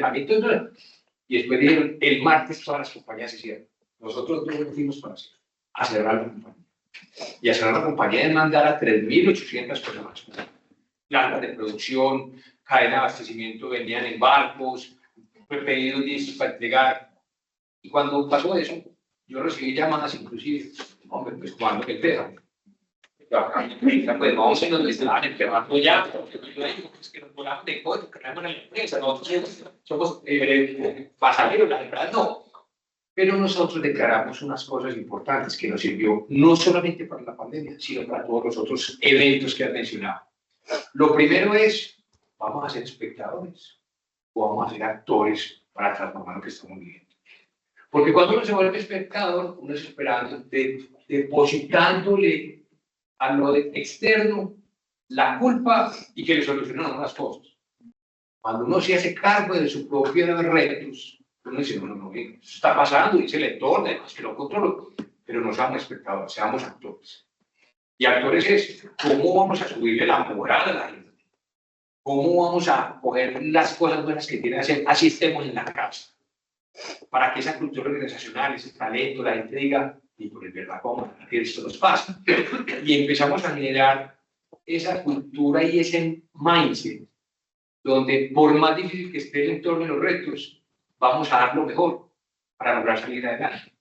y después dijeron, el martes todas las compañías se cierran. Nosotros no fuimos para hacer, a cerrar la compañía. Y a cerrar la compañía es mandar a 3.800 personas. Plantas de producción, cadena de abastecimiento venían en barcos, pedidos listos para entregar. Y cuando pasó eso, yo recibí llamadas inclusive, hombre, pues cuando que empieza. Pues no, si nos estaban empezando ya, porque yo digo, es que nos volamos de código, creamos en la empresa, nosotros somos pasajeros, la verdad no. Pero nosotros declaramos unas cosas importantes que nos sirvió no solamente para la pandemia, sino para todos los otros eventos que has mencionado. Lo primero es, vamos a ser espectadores o vamos a ser actores para transformar lo que estamos viviendo. Porque cuando uno se vuelve espectador, uno es esperando, depositándole a lo externo la culpa y que le solucionan las cosas. Cuando uno se hace cargo de sus propios retos, uno dice, no, eso está pasando, dice el entorno, es que lo controlo, pero no seamos espectadores, seamos actores. Y actores es, ¿cómo vamos a subirle la moral a la gente? ¿Cómo vamos a coger las cosas buenas que tiene que hacer? Así estemos en la casa. Para que esa cultura organizacional, ese talento, la gente diga, y por el verdad, ¿cómo? Esto nos pasa. Y empezamos a generar esa cultura y ese mindset, donde por más difícil que esté el entorno y los retos, vamos a dar lo mejor para lograr salir adelante.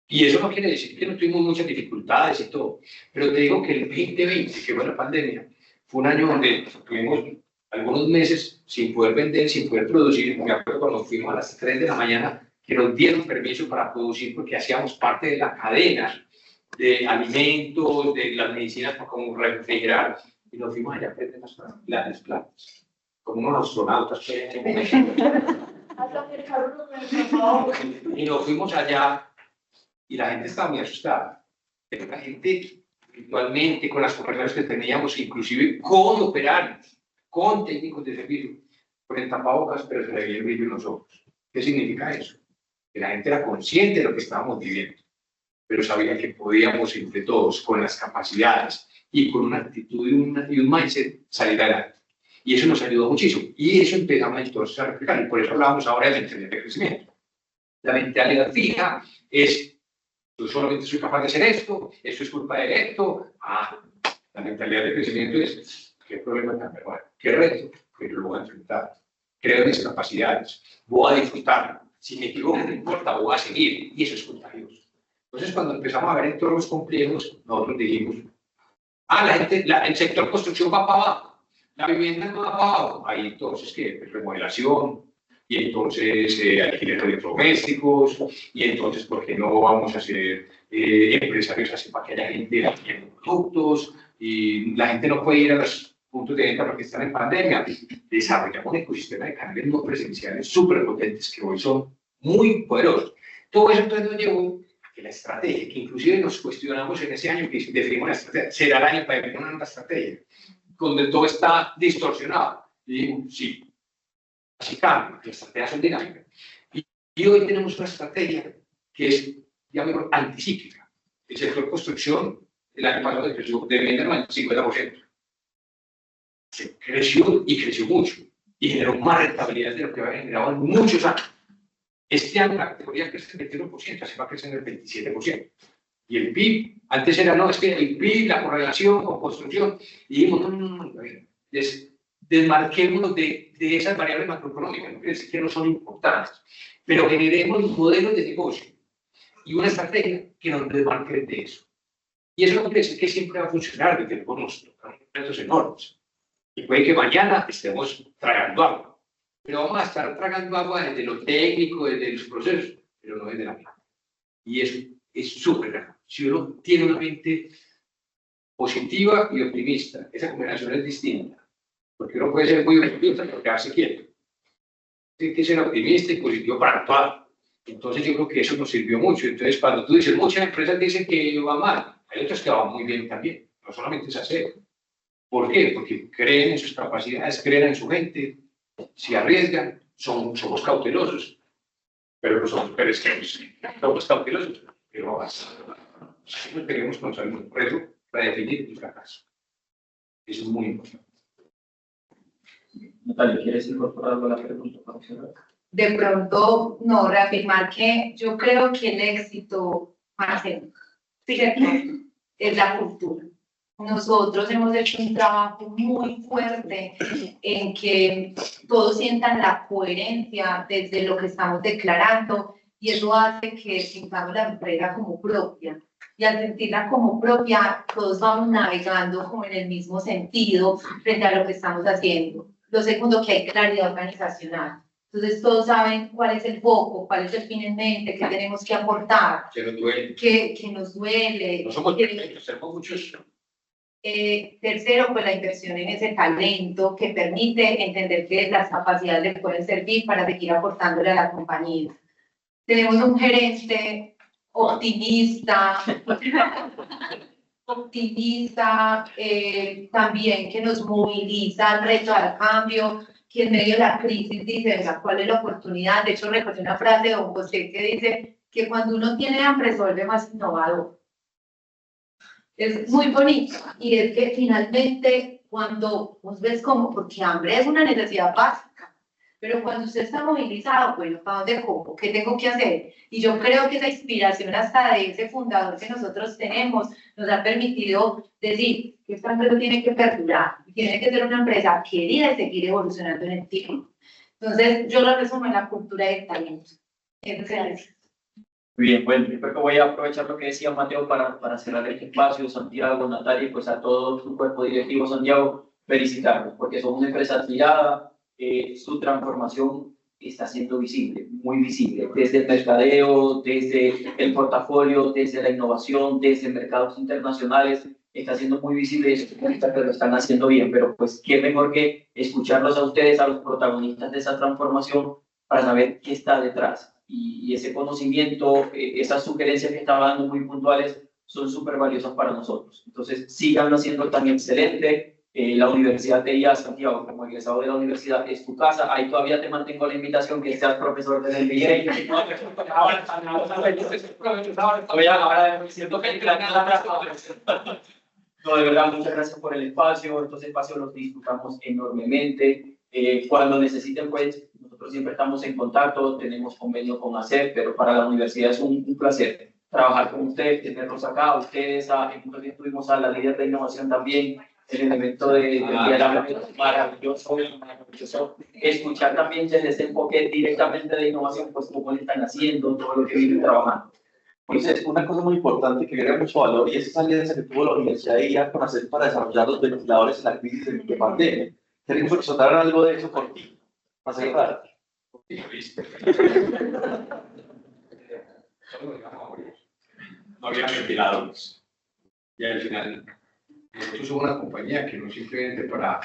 Y eso no quiere decir que no tuvimos muchas dificultades y todo, pero te digo que el 2020, que fue la pandemia, fue un año donde tuvimos algunos meses sin poder vender, sin poder producir. Me acuerdo cuando fuimos a las 3 de la mañana que nos dieron permiso para producir porque hacíamos parte de la cadena de alimentos, de las medicinas como refrigerar, y nos fuimos allá a prender las plantas, como unos astronautas. Y nos fuimos allá y la gente estaba muy asustada. Pero la gente, virtualmente, con las conversaciones que teníamos, inclusive con operarios, con técnicos de servicio, con el tapabocas, pero se le veía el brillo en los ojos. ¿Qué significa eso? Que la gente era consciente de lo que estábamos viviendo, pero sabía que podíamos entre todos, con las capacidades y con una actitud y un mindset, salir adelante. Y eso nos ayudó muchísimo. Y eso empezamos entonces a replicar. Y por eso hablamos ahora de mentalidad de crecimiento. La mentalidad fija es, yo solamente soy capaz de hacer esto es culpa de esto. La mentalidad de crecimiento es, ¿qué problema tan bueno? ¿Qué reto? Pero lo voy a enfrentar. Creo en mis capacidades. Voy a disfrutar. Si me equivoco, no importa, voy a seguir. Y eso es contagioso. Entonces, cuando empezamos a ver entornos complejos, nosotros dijimos, el sector construcción va para abajo. La vivienda no ha pagado, ahí entonces que remodelación, y entonces alquiler de electrodomésticos, y entonces ¿por qué no vamos a ser empresarios así para que haya gente haciendo productos? Y la gente no puede ir a los puntos de venta porque están en pandemia. Desarrollamos un ecosistema de canales no presenciales súper potentes que hoy son muy poderosos. Todo eso entonces nos llevó a que la estrategia, que inclusive nos cuestionamos en ese año que definimos la estrategia, será el año para definir una nueva estrategia, donde todo está distorsionado. Y dijimos, sí, así cambia, las estrategias son dinámicas. Y hoy tenemos una estrategia que es, llamémoslo, anticíclica. El sector construcción, el año pasado creció de vivienda en el 50%. Se creció y creció mucho. Y generó más rentabilidad de lo que había generado en muchos años. Este año la categoría crece en el 21%, se va a crecer en el 27%. Y el PIB, antes era, no, es que el PIB, la correlación con construcción, y dijimos, no, desmarquémonos de esas variables macroeconómicas, no quiere decir que no son importantes, pero generemos modelos de negocio y una estrategia que nos desmarque de eso. Y eso no quiere decir que siempre va a funcionar, que tenemos unos retos enormes. Y puede que mañana estemos tragando agua, pero vamos a estar tragando agua desde lo técnico, desde los procesos, pero no desde la mente. Y eso es súper grave. Si uno tiene una mente positiva y optimista, esa combinación es distinta, porque uno puede ser muy optimista pero quedarse quieto. Tiene que ser optimista y positivo para actuar. Entonces yo creo que eso nos sirvió mucho. Entonces cuando tú dices, muchas empresas dicen que va mal, hay otras que van muy bien también, no solamente es hacer. ¿Por qué? Porque creen en sus capacidades, creen en su gente, se arriesgan, somos cautelosos, pero no somos perezosos, somos cautelosos, pero siempre tenemos que usar un reto para definir el fracaso. Eso es muy importante. Natalia, ¿quieres incorporar algo a la pregunta para observar? De pronto, no, reafirmar que yo creo que el éxito, Marcelo, ¿cierto? Es la cultura. Nosotros hemos hecho un trabajo muy fuerte en que todos sientan la coherencia desde lo que estamos declarando y eso hace que sintamos la empresa como propia. Y al sentirla como propia, todos vamos navegando como en el mismo sentido frente a lo que estamos haciendo. Lo segundo, que hay claridad organizacional. Entonces todos saben cuál es el foco, cuál es el fin en mente, qué tenemos que aportar, Que nos duele. Que nos duele. No somos perfectos, tenemos muchos. Tercero, pues la inversión en ese talento que permite entender que las capacidades le pueden servir para seguir aportándole a la compañía. Tenemos un gerente optimista, también que nos moviliza al reto al cambio, que en medio de la crisis dice, venga, ¿cuál es la oportunidad? De hecho, recordé una frase de don José que dice que cuando uno tiene hambre se vuelve más innovador. Es muy bonito, y es que finalmente cuando vos ves como, porque hambre es una necesidad básica, pero cuando usted está movilizado, bueno, ¿para dónde como? ¿Qué tengo que hacer? Y yo creo que esa inspiración hasta de ese fundador que nosotros tenemos nos ha permitido decir que esta empresa tiene que perdurar, tiene que ser una empresa querida y seguir evolucionando en el tiempo. Entonces, yo lo resumo en la cultura del talento. Entonces, Bien, bueno, yo creo que voy a aprovechar lo que decía Mateo para cerrar este espacio. Santiago, Natalia, pues a todo su cuerpo directivo, Santiago, felicitarlos, porque son una empresa admirada, su transformación está siendo visible, muy visible, desde el mercadeo, desde el portafolio, desde la innovación, desde mercados internacionales, está siendo muy visible y eso significa que lo están haciendo bien, pero pues qué mejor que escucharlos a ustedes, a los protagonistas de esa transformación, para saber qué está detrás. Y ese conocimiento, esas sugerencias que estaban dando muy puntuales, son súper valiosas para nosotros. Entonces, síganlo haciendo tan excelente. La Universidad de IA Santiago, como egresado de la universidad, es tu casa. Ahí todavía te mantengo la invitación que seas profesor del MBA. Ahora siento que no, de verdad, muchas gracias por el espacio. Estos espacios los disfrutamos enormemente. Cuando necesiten, pues, nosotros siempre estamos en contacto, tenemos convenio con ACEP, pero para la universidad es un placer trabajar con ustedes, tenerlos acá. Ustedes, en un momento tuvimos a la líder de innovación también, el elemento de maravilloso. Escuchar también desde ese enfoque directamente de innovación, pues cómo le están haciendo, todo lo que vienen trabajando. Entonces, una cosa muy importante que agrega mucho valor y es esa alianza que tuvo la Universidad de IA con ACEP para desarrollar los ventiladores en la crisis de pandemia. ¿Queremos exhortar algo de eso por ti? Para cerrar. No había ventiladores. Y al final, nosotros somos una compañía que no simplemente para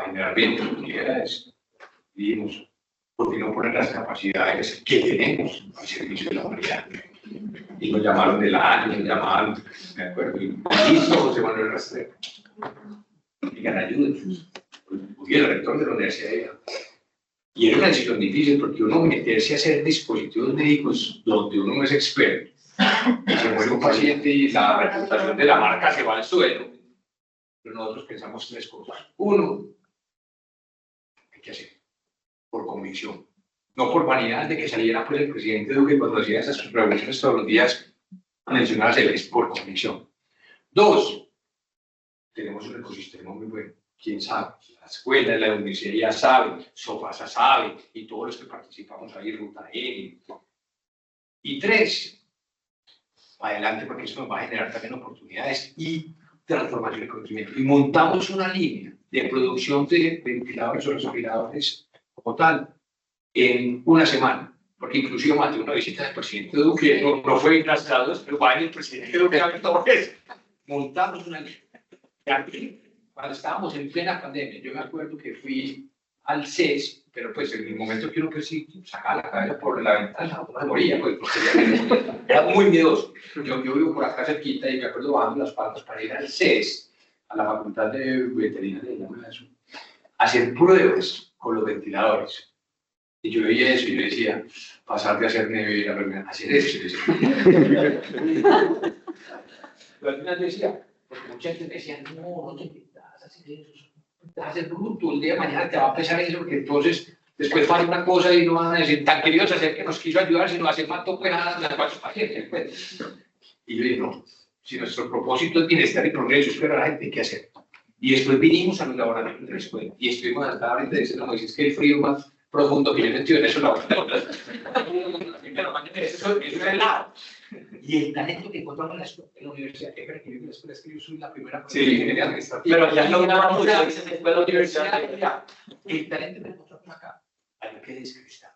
generar viento, utilidades, vivimos porque no ponen las capacidades que tenemos al servicio de la humanidad. Y nos llamaron del año, nos llamaron, me acuerdo, y listo, José Manuel Rastrepo. Digan, ayúdenos. Fui el rector de la universidad. Y era una decisión difícil porque uno meterse a hacer dispositivos médicos donde uno no es experto, se muere un paciente y la reputación de la marca se va al suelo. Pero nosotros pensamos tres cosas. Uno, hay que hacer por convicción, no por vanidad de que saliera pues el presidente Duque cuando hacía esas reuniones todos los días mencionadas, es por convicción. Dos, tenemos un ecosistema muy bueno. ¿Quién sabe? La escuela, la universidad ya sabe, Sofasa sabe, y todos los que participamos ahí, Ruta N. Y tres, adelante, porque eso nos va a generar también oportunidades y transformación y conocimiento. Y montamos una línea de producción de ventiladores o respiradores como tal en una semana. Porque inclusive Mateo, una visita del presidente Duque, no fue trasladados, pero va a ir el presidente Duque a ver todo eso. Montamos una línea. Y aquí, cuando estábamos en plena pandemia, yo me acuerdo que fui al CES, pero pues en el momento que uno pues sí sacaba la cabeza por la ventana, uno se moría, pues era muy miedoso. Yo vivo por acá cerquita y me acuerdo bajando las patas para ir al CES, a la facultad de veterinaria, a hacer pruebas con los ventiladores. Y yo veía eso y yo decía, pasar de hacer nevera a hacer eso. Pero al final decía, porque mucha gente me decía, no te metas a hacer eso, te vas a hacer bruto, el día de mañana te va a pesar eso, porque entonces después pasa una cosa y no van a decir, tan queridos hacer que nos quiso ayudar, sino hacer más tope a las cuatro pacientes. Pues. Y yo dije, no, si nuestro propósito es bienestar y progreso, es que la gente hay que hacer. Y después vinimos a los laboratorios de la escuela y estuvimos hasta ahorita diciendo, no, es que el frío más profundo que yo he sentido en esos laboratorios. Pero eso es helado. Y el talento que encontramos en la universidad, que yo soy la primera persona de ingeniería administrativa. Pero ya lograba mucho, dice, después de la universidad. El talento que encontramos acá, algo que descristado.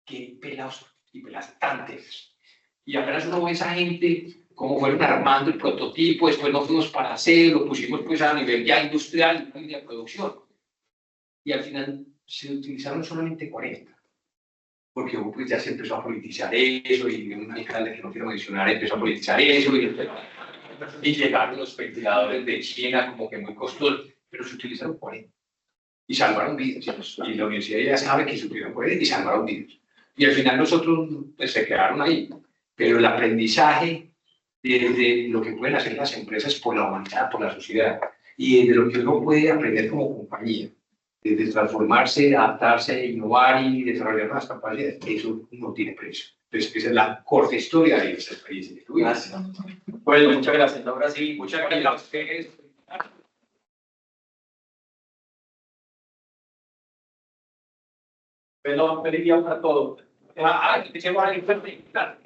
Qué pelados y peladas tan tesos. Y apenas uno ve a esa gente, como fueron armando el prototipo, después nos fuimos para hacer, lo pusimos pues a nivel ya industrial, una línea de producción. Y al final se utilizaron solamente 40. Porque pues, ya se empezó a politizar eso, y un alcalde que no quiero mencionar empezó a politizar eso, y llegaron los ventiladores de China como que muy costosos, pero se utilizaron 40. Y salvaron vidas. Y la universidad ya sabe que se utilizaron 40 y salvaron vidas. Y al final nosotros pues, se quedaron ahí. Pero el aprendizaje de lo que pueden hacer las empresas por la humanidad, por la sociedad, y de lo que uno puede aprender como compañía, de transformarse, adaptarse, innovar y desarrollar nuevas capacidades, eso no tiene precio. Entonces, esa es la corta historia de esta experiencia que tuvimos. Gracias. Bueno, muchas gracias. Ahora sí, muchas gracias a ustedes. Feliz día para todos. Te llevo a la